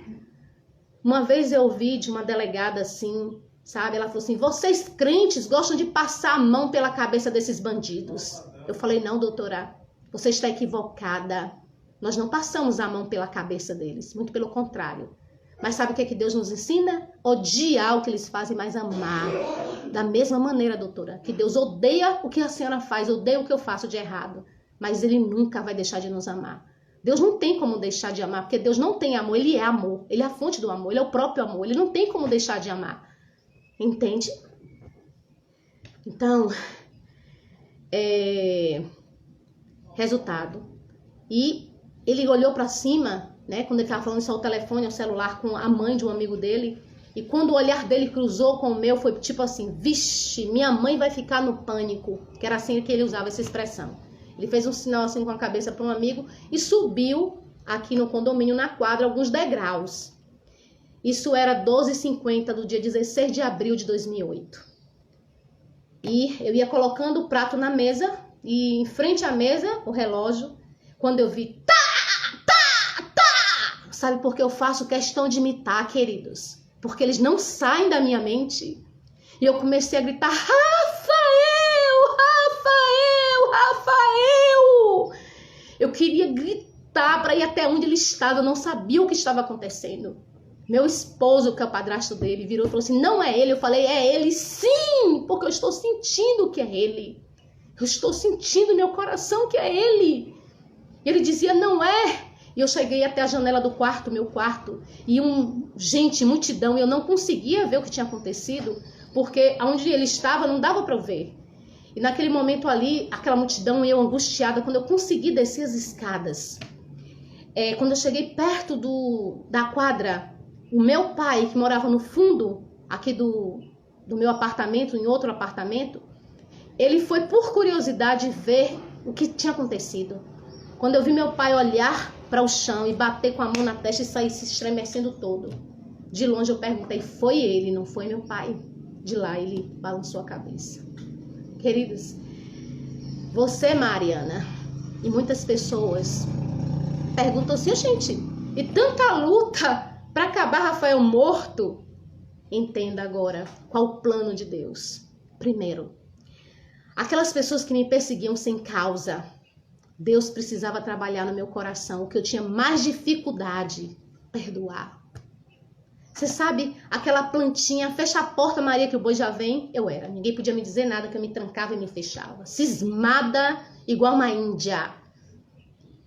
Uma vez eu ouvi de uma delegada assim, sabe? Ela falou assim, vocês crentes gostam de passar a mão pela cabeça desses bandidos. Eu falei, não, doutora, você está equivocada. Nós não passamos a mão pela cabeça deles, muito pelo contrário. Mas sabe o que é que Deus nos ensina? Odiar o que eles fazem, mas amar. Da mesma maneira, doutora, que Deus odeia o que a senhora faz, odeia o que eu faço de errado. Mas Ele nunca vai deixar de nos amar. Deus não tem como deixar de amar, porque Deus não tem amor, Ele é amor. Ele é a fonte do amor, Ele é o próprio amor. Ele não tem como deixar de amar. Entende? Então, resultado. E ele olhou para cima, né, quando ele estava falando só o telefone, o celular com a mãe de um amigo dele. E quando o olhar dele cruzou com o meu, foi tipo assim, vixe, minha mãe vai ficar no pânico. Que era assim que ele usava essa expressão. Ele fez um sinal assim com a cabeça para um amigo e subiu aqui no condomínio, na quadra, alguns degraus. Isso era 12h50 do dia 16 de abril de 2008. E eu ia colocando o prato na mesa e em frente à mesa, o relógio, quando eu vi tá. Sabe por que eu faço questão de imitar, queridos? Porque eles não saem da minha mente. E eu comecei a gritar, Rafael! Eu queria gritar para ir até onde ele estava, eu não sabia o que estava acontecendo. Meu esposo, que é o padrasto dele, virou e falou assim, não é ele. Eu falei, é ele sim, porque eu estou sentindo que é ele. Eu estou sentindo no meu coração que é ele. E ele dizia, não é. E eu cheguei até a janela do quarto, meu quarto, e multidão, e eu não conseguia ver o que tinha acontecido, porque onde ele estava não dava para eu ver. E naquele momento ali, aquela multidão, eu angustiada, quando eu consegui descer as escadas, quando eu cheguei perto da quadra, o meu pai, que morava no fundo aqui do meu apartamento, em outro apartamento, ele foi por curiosidade ver o que tinha acontecido. Quando eu vi meu pai olhar para o chão e bater com a mão na testa e sair se estremecendo todo. De longe eu perguntei, foi ele, não foi meu pai? De lá ele balançou a cabeça. Queridos, você, Mariana, e muitas pessoas perguntam assim, gente, e tanta luta para acabar Rafael morto? Entenda agora qual o plano de Deus. Primeiro, aquelas pessoas que me perseguiam sem causa, Deus precisava trabalhar no meu coração, o que eu tinha mais dificuldade, perdoar. Você sabe, aquela plantinha, fecha a porta, Maria, que o boi já vem, eu era. Ninguém podia me dizer nada, que eu me trancava e me fechava. Cismada, igual uma índia.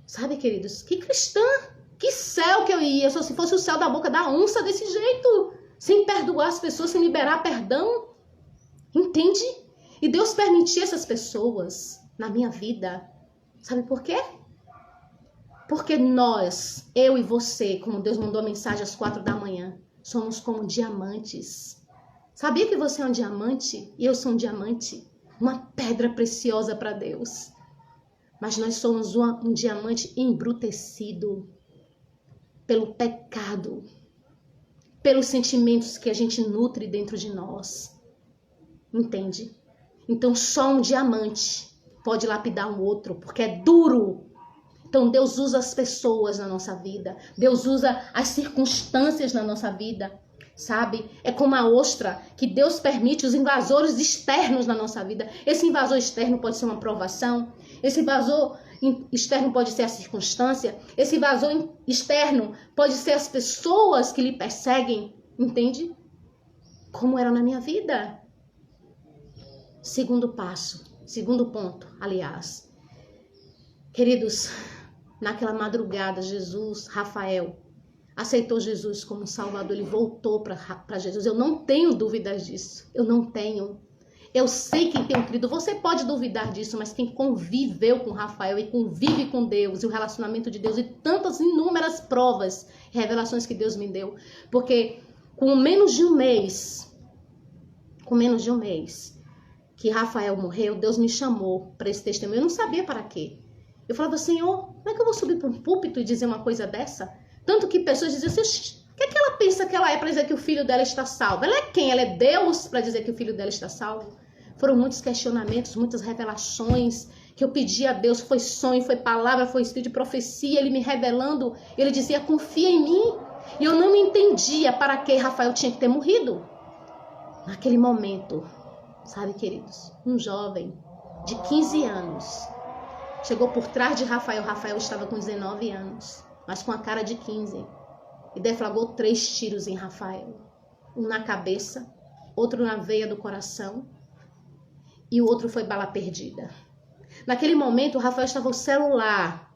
Sabe, queridos, que cristã, que céu que eu ia, só se fosse o céu da boca da onça desse jeito, sem perdoar as pessoas, sem liberar perdão. Entende? E Deus permitia essas pessoas na minha vida. Sabe por quê? Porque nós, eu e você, como Deus mandou a mensagem às 4 da manhã, somos como diamantes. Sabia que você é um diamante? E eu sou um diamante? Uma pedra preciosa para Deus. Mas nós somos um diamante embrutecido pelo pecado, pelos sentimentos que a gente nutre dentro de nós. Entende? Então só um diamante pode lapidar um outro, porque é duro. Então Deus usa as pessoas na nossa vida. Deus usa as circunstâncias na nossa vida. Sabe? É como a ostra, que Deus permite os invasores externos na nossa vida. Esse invasor externo pode ser uma provação. Esse invasor externo pode ser a circunstância. Esse invasor externo pode ser as pessoas que lhe perseguem. Entende? Como era na minha vida. Segundo ponto, aliás. Queridos, naquela madrugada, Rafael, aceitou Jesus como Salvador. Ele voltou para Jesus. Eu não tenho dúvidas disso. Eu não tenho. Eu sei quem tem crido. Você pode duvidar disso, mas quem conviveu com Rafael e convive com Deus e o relacionamento de Deus e tantas inúmeras provas, revelações que Deus me deu. Porque com menos de um mês, que Rafael morreu, Deus me chamou para esse testemunho. Eu não sabia para quê. Eu falava, Senhor, como é que eu vou subir para um púlpito e dizer uma coisa dessa? Tanto que pessoas diziam assim, que ela pensa que ela é para dizer que o filho dela está salvo? Ela é quem? Ela é Deus para dizer que o filho dela está salvo? Foram muitos questionamentos, muitas revelações que eu pedi a Deus. Foi sonho, foi palavra, foi espírito de profecia. Ele me revelando. Ele dizia, confia em mim. E eu não entendia para que Rafael tinha que ter morrido. Naquele momento, sabe, queridos? Um jovem de 15 anos chegou por trás de Rafael. Rafael estava com 19 anos, mas com a cara de 15. E deflagrou 3 tiros em Rafael. Um na cabeça, outro na veia do coração e o outro foi bala perdida. Naquele momento, o Rafael estava no celular,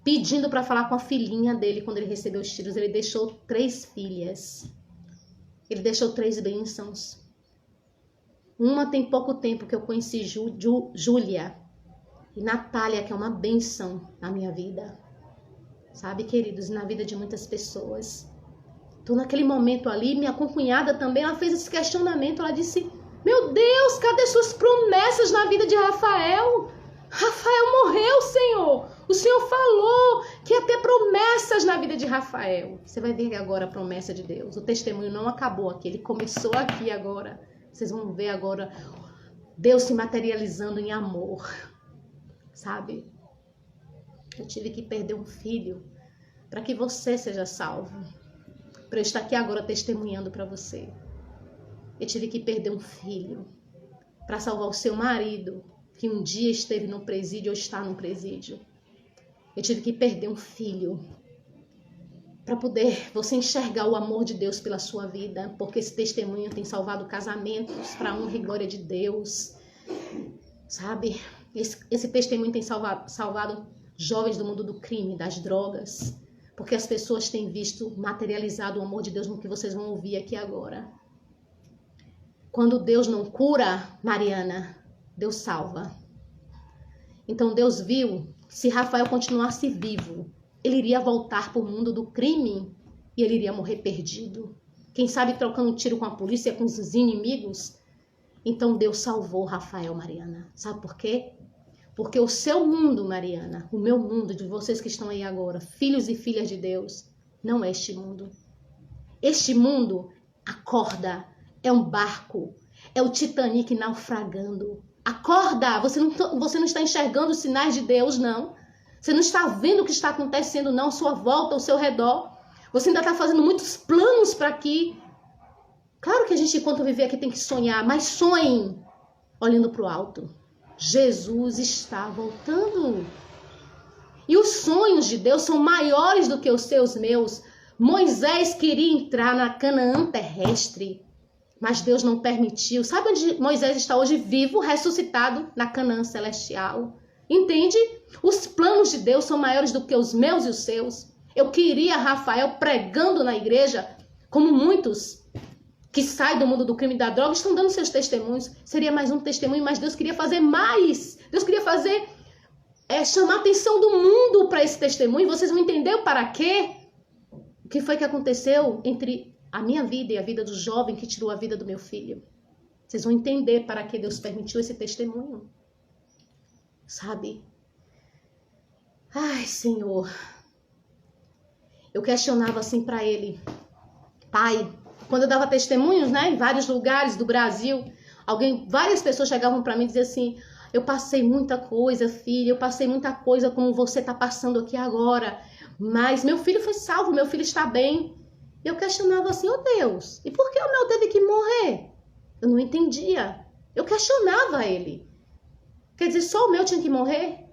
pedindo para falar com a filhinha dele quando ele recebeu os tiros. Ele deixou 3 filhas. Ele deixou 3 bênçãos. Uma tem pouco tempo que eu conheci Júlia e Natália, que é uma bênção na minha vida. Sabe, queridos, na vida de muitas pessoas. Então, naquele momento ali, minha cunhada também, ela fez esse questionamento. Ela disse, meu Deus, cadê suas promessas na vida de Rafael? Rafael morreu, Senhor. O Senhor falou que ia ter promessas na vida de Rafael. Você vai ver agora a promessa de Deus. O testemunho não acabou aqui, ele começou aqui agora. Vocês vão ver agora Deus se materializando em amor. Sabe? Eu tive que perder um filho para que você seja salvo. Para eu estar aqui agora testemunhando para você. Eu tive que perder um filho para salvar o seu marido, que um dia esteve no presídio ou está no presídio. Eu tive que perder um filho para poder você enxergar o amor de Deus pela sua vida, porque esse testemunho tem salvado casamentos para a honra e glória de Deus. Sabe? Esse testemunho tem salvado jovens do mundo do crime, das drogas, porque as pessoas têm visto materializado o amor de Deus no que vocês vão ouvir aqui agora. Quando Deus não cura, Mariana, Deus salva. Então Deus viu que se Rafael continuasse vivo, ele iria voltar para o mundo do crime e ele iria morrer perdido. Quem sabe trocando um tiro com a polícia, com os inimigos. Então Deus salvou Rafael, Mariana. Sabe por quê? Porque o seu mundo, Mariana, o meu mundo, de vocês que estão aí agora, filhos e filhas de Deus, não é este mundo. Este mundo acorda. É um barco, é o Titanic naufragando. Acorda, você não está enxergando os sinais de Deus, não. Você não está vendo o que está acontecendo, não, à sua volta, ao seu redor. Você ainda está fazendo muitos planos para aqui. Claro que a gente, enquanto viver aqui, tem que sonhar, mas sonhe olhando para o alto. Jesus está voltando. E os sonhos de Deus são maiores do que os seus, meus. Moisés queria entrar na Canaã terrestre, mas Deus não permitiu. Sabe onde Moisés está hoje? Vivo, ressuscitado na Canaã celestial. Entende? Os planos de Deus são maiores do que os meus e os seus. Eu queria Rafael pregando na igreja, como muitos que saem do mundo do crime e da droga estão dando seus testemunhos. Seria mais um testemunho, mas Deus queria fazer mais. Deus queria fazer, chamar a atenção do mundo para esse testemunho. Vocês vão entender o para quê? O que foi que aconteceu entre a minha vida e a vida do jovem que tirou a vida do meu filho. Vocês vão entender para que Deus permitiu esse testemunho. Sabe? Ai, Senhor. Eu questionava assim para ele. Pai, quando eu dava testemunhos, né, em vários lugares do Brasil, várias pessoas chegavam para mim e diziam assim, eu passei muita coisa, filha, eu passei muita coisa como você está passando aqui agora, mas meu filho foi salvo, meu filho está bem. Eu questionava assim, Deus, e por que o meu teve que morrer? Eu não entendia. Eu questionava ele. Quer dizer, só o meu tinha que morrer?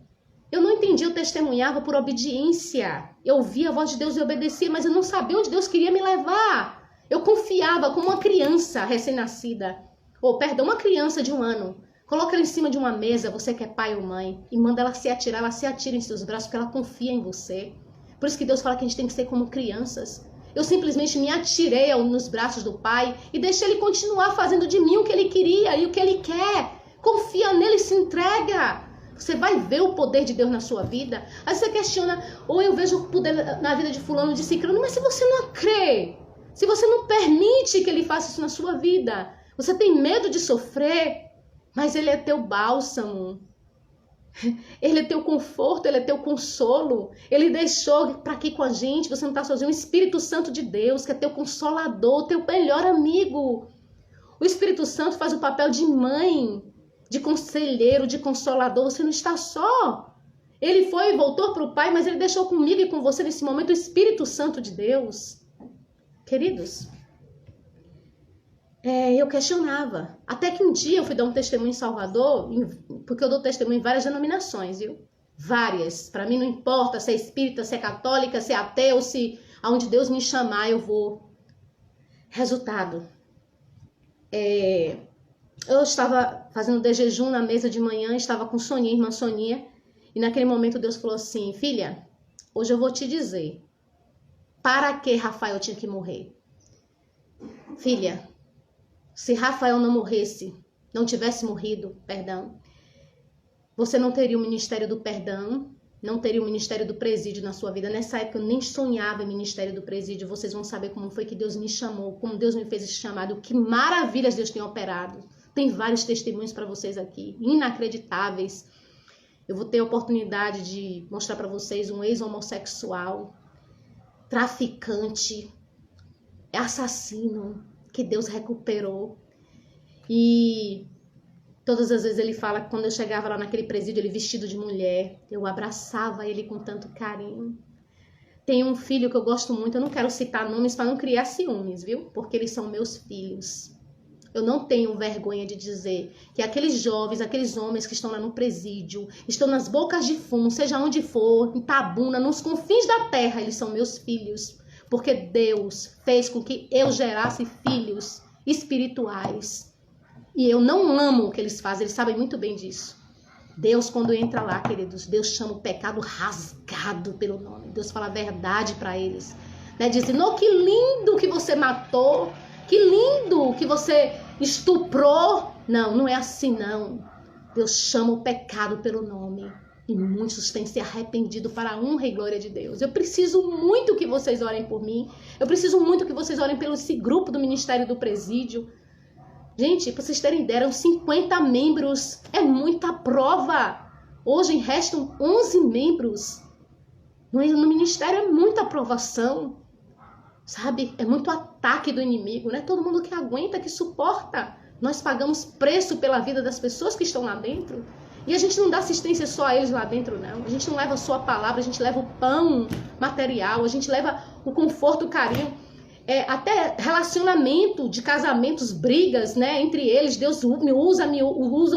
Eu não entendia, eu testemunhava por obediência. Eu ouvia a voz de Deus e obedecia, mas eu não sabia onde Deus queria me levar. Eu confiava como uma criança recém-nascida. Uma criança de 1 ano. Coloca ela em cima de uma mesa, você que é pai ou mãe, e manda ela se atirar, ela se atira em seus braços, porque ela confia em você. Por isso que Deus fala que a gente tem que ser como crianças. Eu simplesmente me atirei nos braços do Pai e deixei Ele continuar fazendo de mim o que Ele queria e o que Ele quer. Confia nele e se entrega. Você vai ver o poder de Deus na sua vida. Aí você questiona, ou eu vejo o poder na vida de fulano, de ciclano, mas se você não crê, se você não permite que Ele faça isso na sua vida, você tem medo de sofrer, mas Ele é teu bálsamo. Ele é teu conforto, Ele é teu consolo. Ele deixou para aqui com a gente, você não está sozinho. O Espírito Santo de Deus, que é teu consolador, teu melhor amigo. O Espírito Santo faz o papel de mãe, de conselheiro, de consolador. Você não está só. Ele foi e voltou para o Pai, mas Ele deixou comigo e com você nesse momento o Espírito Santo de Deus. Queridos, eu questionava. Até que um dia eu fui dar um testemunho em Salvador, porque eu dou testemunho em várias denominações, viu? Várias. Para mim não importa se é espírita, se é católica, se é ateu, se aonde Deus me chamar eu vou. Resultado. Eu estava fazendo de jejum na mesa de manhã, estava com Soninha, irmã Soninha, e naquele momento Deus falou assim: filha, hoje eu vou te dizer, para que Rafael tinha que morrer? Filha, se Rafael não morresse, não tivesse morrido, perdão, você não teria o ministério do perdão, não teria o ministério do presídio na sua vida. Nessa época eu nem sonhava em ministério do presídio. Vocês vão saber como foi que Deus me chamou, como Deus me fez esse chamado, que maravilhas Deus tem operado. Tem vários testemunhos para vocês aqui, inacreditáveis. Eu vou ter a oportunidade de mostrar para vocês um ex-homossexual, traficante, assassino, que Deus recuperou. E todas as vezes ele fala que quando eu chegava lá naquele presídio, ele vestido de mulher, eu abraçava ele com tanto carinho. Tem um filho que eu gosto muito, eu não quero citar nomes para não criar ciúmes, viu? Porque eles são meus filhos. Eu não tenho vergonha de dizer que aqueles jovens, aqueles homens que estão lá no presídio, estão nas bocas de fumo, seja onde for, em Tabuna, nos confins da terra, eles são meus filhos. Porque Deus fez com que eu gerasse filhos espirituais. E eu não amo o que eles fazem, eles sabem muito bem disso. Deus, quando entra lá, queridos, Deus chama o pecado rasgado pelo nome. Deus fala a verdade para eles. Né? Dizendo, oh, que lindo que você matou, que lindo que você estuprou. Não, não é assim não. Deus chama o pecado pelo nome. E muitos têm se arrependido para a honra e glória de Deus. Eu preciso muito que vocês orem por mim. Eu preciso muito que vocês orem pelo esse grupo do Ministério do Presídio. Gente, para vocês terem ideia, eram 50 membros. É muita prova. Hoje restam 11 membros. No ministério é muita aprovação. Sabe? É muito ataque do inimigo. Não é todo mundo que aguenta, que suporta. Nós pagamos preço pela vida das pessoas que estão lá dentro. E a gente não dá assistência só a eles lá dentro, não. A gente não leva só a palavra, a gente leva o pão material, a gente leva o conforto, o carinho. Até relacionamento de casamentos, brigas, né, entre eles. Deus usa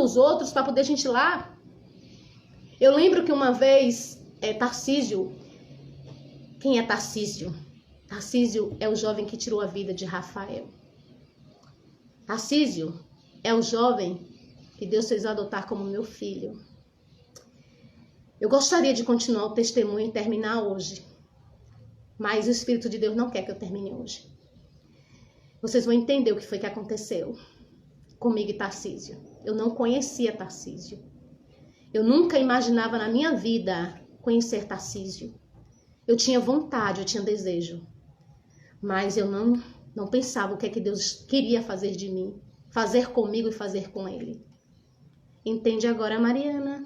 os outros para poder a gente ir lá. Eu lembro que uma vez, Tarcísio... Quem é Tarcísio? Tarcísio é o jovem que tirou a vida de Rafael. Tarcísio é o jovem que Deus fez adotar como meu filho. Eu gostaria de continuar o testemunho e terminar hoje. Mas o Espírito de Deus não quer que eu termine hoje. Vocês vão entender o que foi que aconteceu comigo e Tarcísio. Eu não conhecia Tarcísio. Eu nunca imaginava na minha vida conhecer Tarcísio. Eu tinha vontade, eu tinha desejo. Mas eu não pensava o que é que Deus queria fazer de mim. Fazer comigo e fazer com ele. Entende agora, Mariana?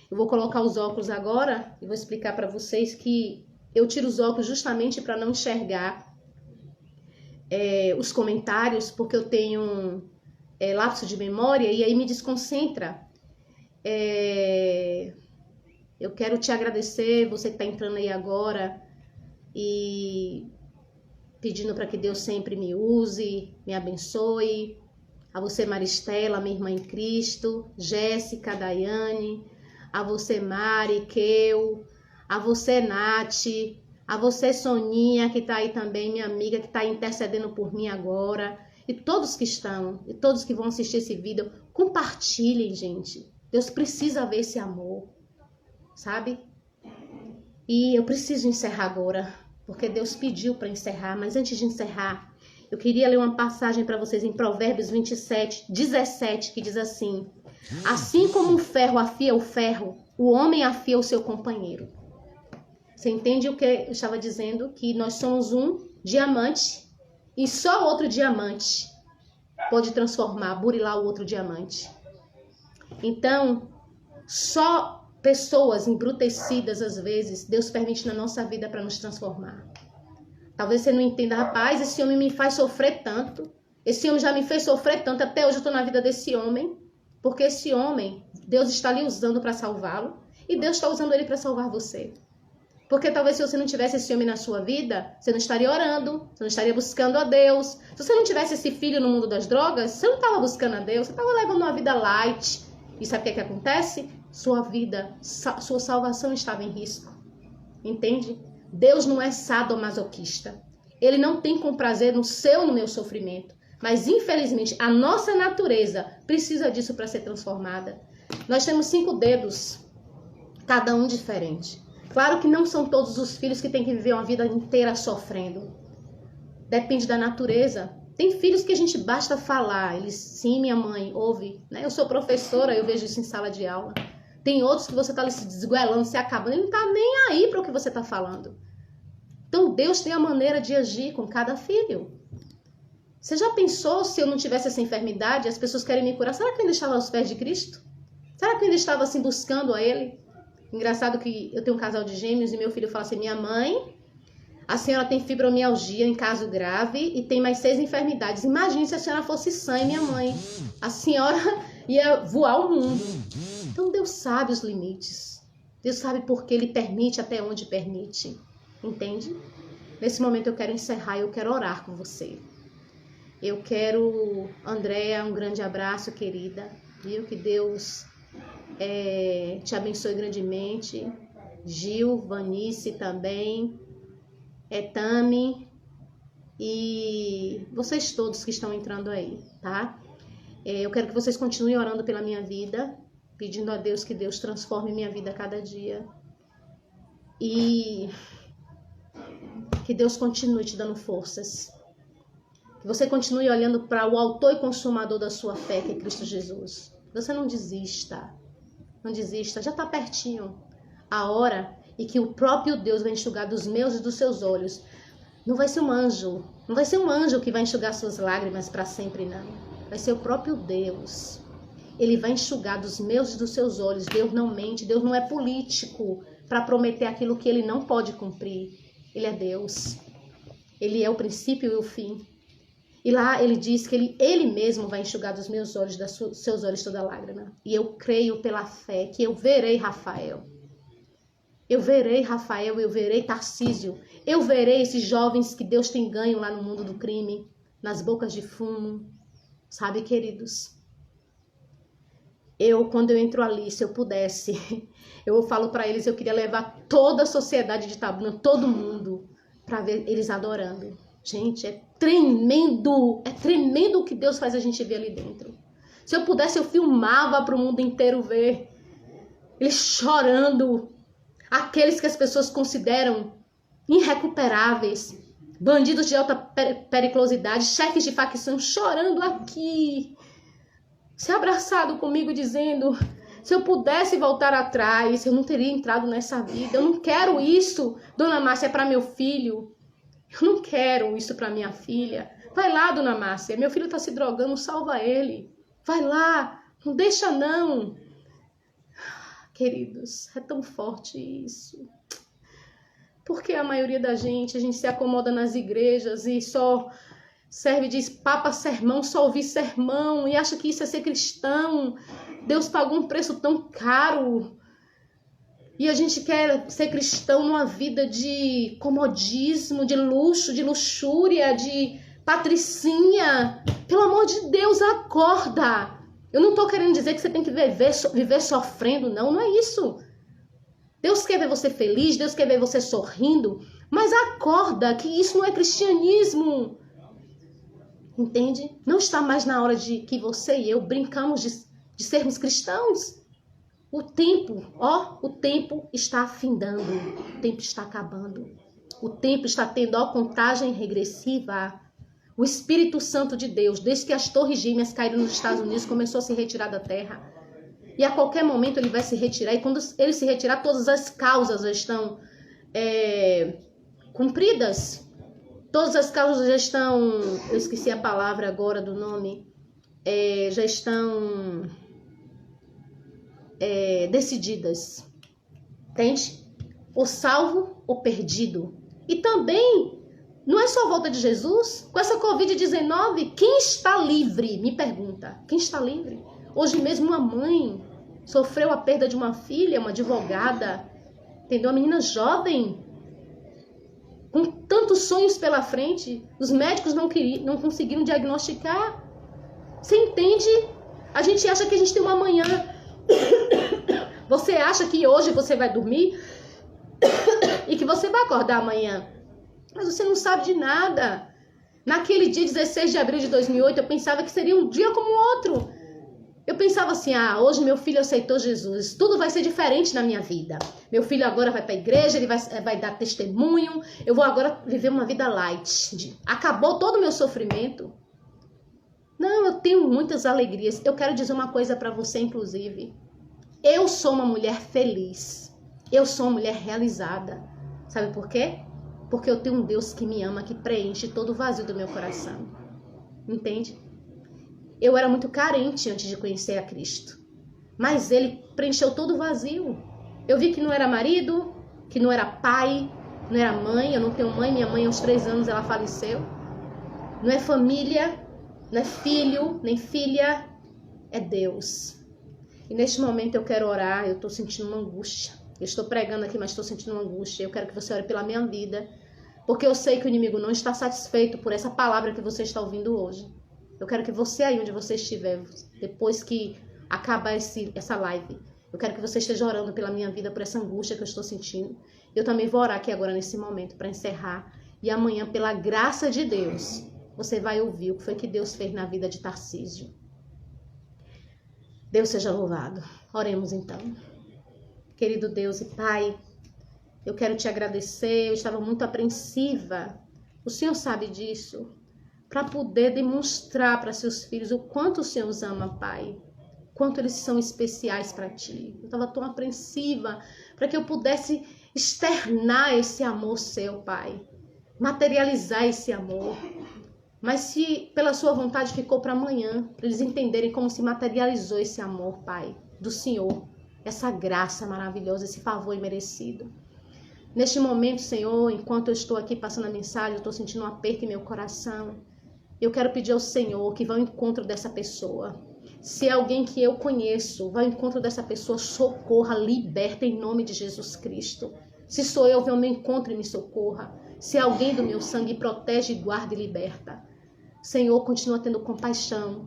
Eu vou colocar os óculos agora e vou explicar para vocês que eu tiro os óculos justamente para não enxergar os comentários, porque eu tenho lapso de memória e aí me desconcentra. Eu quero te agradecer, você que está entrando aí agora e pedindo para que Deus sempre me use, me abençoe. A você, Maristela, minha irmã em Cristo, Jéssica, Daiane, a você, Mari, Keu, a você, Nath, a você, Soninha, que está aí também, minha amiga, que está intercedendo por mim agora, e todos que estão, e todos que vão assistir esse vídeo, compartilhem, gente. Deus precisa ver esse amor, sabe? E eu preciso encerrar agora, porque Deus pediu para encerrar, mas antes de encerrar, eu queria ler uma passagem para vocês em Provérbios 27, 17, que diz assim: assim como o ferro afia o ferro, o homem afia o seu companheiro. Você entende o que eu estava dizendo? Que nós somos um diamante e só outro diamante pode transformar, burilar o outro diamante. Então, Só pessoas embrutecidas, às vezes, Deus permite na nossa vida para nos transformar. Talvez você não entenda, rapaz, esse homem me faz sofrer tanto. Esse homem já me fez sofrer tanto, até hoje eu estou na vida desse homem. Porque esse homem, Deus está lhe usando para salvá-lo. E Deus está usando ele para salvar você. Porque talvez se você não tivesse esse homem na sua vida, você não estaria orando, você não estaria buscando a Deus. Se você não tivesse esse filho no mundo das drogas, você não estava buscando a Deus, você estava levando uma vida light. E sabe o que acontece? Sua vida, sua salvação estava em risco. Entende? Deus não é sadomasoquista. Ele não tem com prazer no seu ou no meu sofrimento. Mas, infelizmente, a nossa natureza precisa disso para ser transformada. Nós temos 5 dedos, cada um diferente. Claro que não são todos os filhos que têm que viver uma vida inteira sofrendo. Depende da natureza. Tem filhos que a gente basta falar. Eles, sim, minha mãe, ouve. Né? Eu sou professora, eu vejo isso em sala de aula. Tem outros que você está ali se desgoelando, se acabando. Ele não está nem aí para o que você está falando. Então, Deus tem a maneira de agir com cada filho. Você já pensou se eu não tivesse essa enfermidade, as pessoas querem me curar? Será que eu ainda estava aos pés de Cristo? Será que eu ainda estava assim buscando a Ele? Engraçado que eu tenho um casal de gêmeos e meu filho fala assim, minha mãe, a senhora tem fibromialgia em caso grave e tem mais 6 enfermidades. Imagine se a senhora fosse sã e minha mãe. A senhora ia voar o mundo. Então Deus sabe os limites. Deus sabe por que Ele permite até onde permite. Entende? Nesse momento eu quero encerrar e eu quero orar com você. Eu quero, Andréa, um grande abraço, querida. Viu? Que Deus te abençoe grandemente. Gil, Vanice também. Tami. E vocês todos que estão entrando aí, tá? Eu quero que vocês continuem orando pela minha vida. Pedindo a Deus que Deus transforme minha vida a cada dia. E que Deus continue te dando forças. Que você continue olhando para o autor e consumador da sua fé, que é Cristo Jesus. Você não desista. Não desista. Já está pertinho a hora em que o próprio Deus vai enxugar dos meus e dos seus olhos. Não vai ser um anjo. Não vai ser um anjo que vai enxugar suas lágrimas para sempre, não. Vai ser o próprio Deus. Ele vai enxugar dos meus e dos seus olhos. Deus não mente. Deus não é político para prometer aquilo que Ele não pode cumprir. Ele é Deus. Ele é o princípio e o fim. E lá Ele diz que Ele mesmo vai enxugar dos meus olhos, dos seus olhos toda lágrima. E eu creio pela fé que eu verei Rafael. Eu verei Rafael, eu verei Tarcísio. Eu verei esses jovens que Deus tem ganho lá no mundo do crime, nas bocas de fumo. Sabe, queridos? Quando eu entro ali, se eu pudesse, eu falo para eles, eu queria levar toda a sociedade de Itabuna, todo mundo, para ver eles adorando. Gente, é tremendo o que Deus faz a gente ver ali dentro. Se eu pudesse, eu filmava para o mundo inteiro ver eles chorando, aqueles que as pessoas consideram irrecuperáveis, bandidos de alta periculosidade, chefes de facção chorando aqui, se abraçado comigo dizendo, se eu pudesse voltar atrás, eu não teria entrado nessa vida. Eu não quero isso, Dona Márcia, para meu filho. Eu não quero isso para minha filha. Vai lá, Dona Márcia, meu filho está se drogando, salva ele. Vai lá, não deixa não. Queridos, é tão forte isso. Porque a maioria da gente, a gente se acomoda nas igrejas e só serve de papa sermão, só ouvir sermão e acha que isso é ser cristão. Deus pagou um preço tão caro. E a gente quer ser cristão numa vida de comodismo, de luxo, de luxúria, de patricinha. Pelo amor de Deus, acorda. Eu não estou querendo dizer que você tem que viver sofrendo, não. Não é isso. Deus quer ver você feliz, Deus quer ver você sorrindo. Mas acorda que isso não é cristianismo. Entende? Não está mais na hora de que você e eu brincamos de sermos cristãos. O tempo está afindando. O tempo está acabando. O tempo está tendo a contagem regressiva. O Espírito Santo de Deus, desde que as torres gêmeas caíram nos Estados Unidos, começou a se retirar da terra. E a qualquer momento ele vai se retirar. E quando ele se retirar, todas as causas já estão cumpridas. Todas as causas já estão, eu esqueci a palavra agora do nome, já estão decididas. Entende? Ou salvo ou perdido. E também, não é só a volta de Jesus. Com essa Covid-19, quem está livre? Me pergunta. Quem está livre? Hoje mesmo uma mãe sofreu a perda de uma filha, uma advogada. Entendeu? Uma menina jovem, com tantos sonhos pela frente. Os médicos não conseguiram diagnosticar. Você entende? A gente acha que a gente tem uma manhã. Você acha que hoje você vai dormir e que você vai acordar amanhã. Mas você não sabe de nada. Naquele dia 16 de abril de 2008, eu pensava que seria um dia como outro. Eu pensava assim, hoje meu filho aceitou Jesus, tudo vai ser diferente na minha vida. Meu filho agora vai para a igreja, ele vai dar testemunho, eu vou agora viver uma vida light. Acabou todo o meu sofrimento. Não, eu tenho muitas alegrias. Eu quero dizer uma coisa para você, inclusive. Eu sou uma mulher feliz. Eu sou uma mulher realizada. Sabe por quê? Porque eu tenho um Deus que me ama, que preenche todo o vazio do meu coração. Entende? Eu era muito carente antes de conhecer a Cristo. Mas Ele preencheu todo o vazio. Eu vi que não era marido, que não era pai, não era mãe. Eu não tenho mãe. Minha mãe, aos 3 anos, ela faleceu. Não é família, não é filho, nem filha. É Deus. E neste momento eu quero orar. Eu estou sentindo uma angústia. Eu estou pregando aqui, mas estou sentindo uma angústia. Eu quero que você ore pela minha vida. Porque eu sei que o inimigo não está satisfeito por essa palavra que você está ouvindo hoje. Eu quero que você aí onde você estiver, depois que acabar essa live, eu quero que você esteja orando pela minha vida, por essa angústia que eu estou sentindo. Eu também vou orar aqui agora nesse momento para encerrar. E amanhã, pela graça de Deus, você vai ouvir o que foi que Deus fez na vida de Tarcísio. Deus seja louvado. Oremos então. Querido Deus e Pai, eu quero te agradecer. Eu estava muito apreensiva. O Senhor sabe disso. Para poder demonstrar para seus filhos o quanto o Senhor os ama, Pai. Quanto eles são especiais para Ti. Eu estava tão apreensiva para que eu pudesse externar esse amor seu, Pai. Materializar esse amor. Mas se pela sua vontade ficou para amanhã, para eles entenderem como se materializou esse amor, Pai, do Senhor. Essa graça maravilhosa, esse favor imerecido. Neste momento, Senhor, enquanto eu estou aqui passando a mensagem, eu estou sentindo um aperto em meu coração. Eu quero pedir ao Senhor que vá ao encontro dessa pessoa. Se é alguém que eu conheço, vá ao encontro dessa pessoa, socorra, liberta em nome de Jesus Cristo. Se sou eu, vá ao meu encontro e me socorra. Se é alguém do meu sangue, protege, guarda e liberta. Senhor, continua tendo compaixão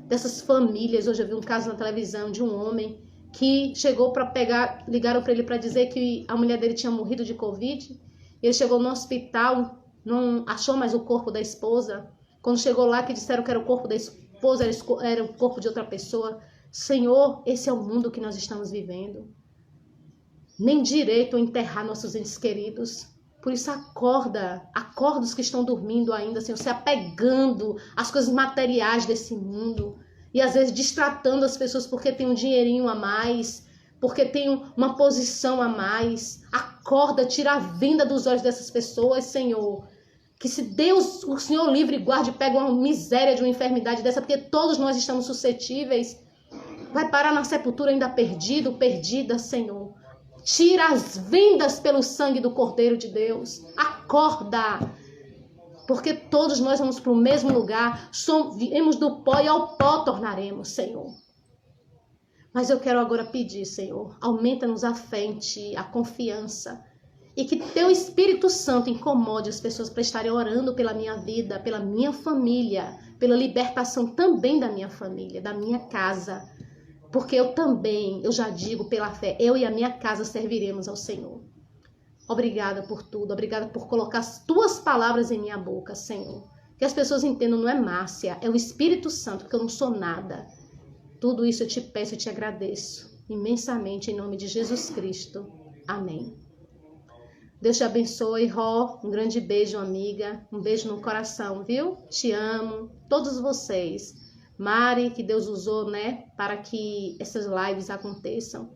dessas famílias. Hoje eu vi um caso na televisão de um homem que chegou para ligaram para ele para dizer que a mulher dele tinha morrido de Covid. Ele chegou no hospital, não achou mais o corpo da esposa. Quando chegou lá, que disseram que era o corpo da esposa, era o corpo de outra pessoa. Senhor, esse é o mundo que nós estamos vivendo. Nem direito a enterrar nossos entes queridos. Por isso acorda os que estão dormindo ainda, Senhor, se apegando às coisas materiais desse mundo. E às vezes distratando as pessoas porque tem um dinheirinho a mais, porque tem uma posição a mais. Acorda, tira a venda dos olhos dessas pessoas, Senhor. Que se Deus, o Senhor livre e guarde, pega uma miséria de uma enfermidade dessa, porque todos nós estamos suscetíveis, vai parar na sepultura ainda perdido, perdida, Senhor. Tira as vendas pelo sangue do Cordeiro de Deus. Acorda. Porque todos nós vamos para o mesmo lugar. Viemos do pó e ao pó tornaremos, Senhor. Mas eu quero agora pedir, Senhor, aumenta-nos a fé em Ti, a confiança. E que Teu Espírito Santo incomode as pessoas para estarem orando pela minha vida, pela minha família, pela libertação também da minha família, da minha casa. Porque eu já digo pela fé, eu e a minha casa serviremos ao Senhor. Obrigada por tudo, obrigada por colocar as Tuas palavras em minha boca, Senhor. Que as pessoas entendam, não é Márcia, é o Espírito Santo, porque eu não sou nada. Tudo isso eu te peço e te agradeço imensamente, em nome de Jesus Cristo. Amém. Deus te abençoe, Ró. Um grande beijo, amiga. Um beijo no coração, viu? Te amo. Todos vocês. Mari, que Deus usou, para que essas lives aconteçam.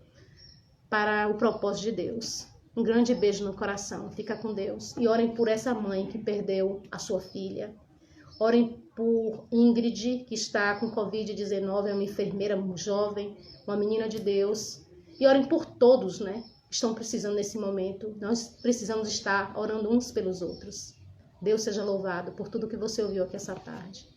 Para o propósito de Deus. Um grande beijo no coração. Fica com Deus. E orem por essa mãe que perdeu a sua filha. Orem por Ingrid, que está com Covid-19, é uma enfermeira jovem, uma menina de Deus. E orem por todos, né? Que estão precisando nesse momento. Nós precisamos estar orando uns pelos outros. Deus seja louvado por tudo que você ouviu aqui essa tarde.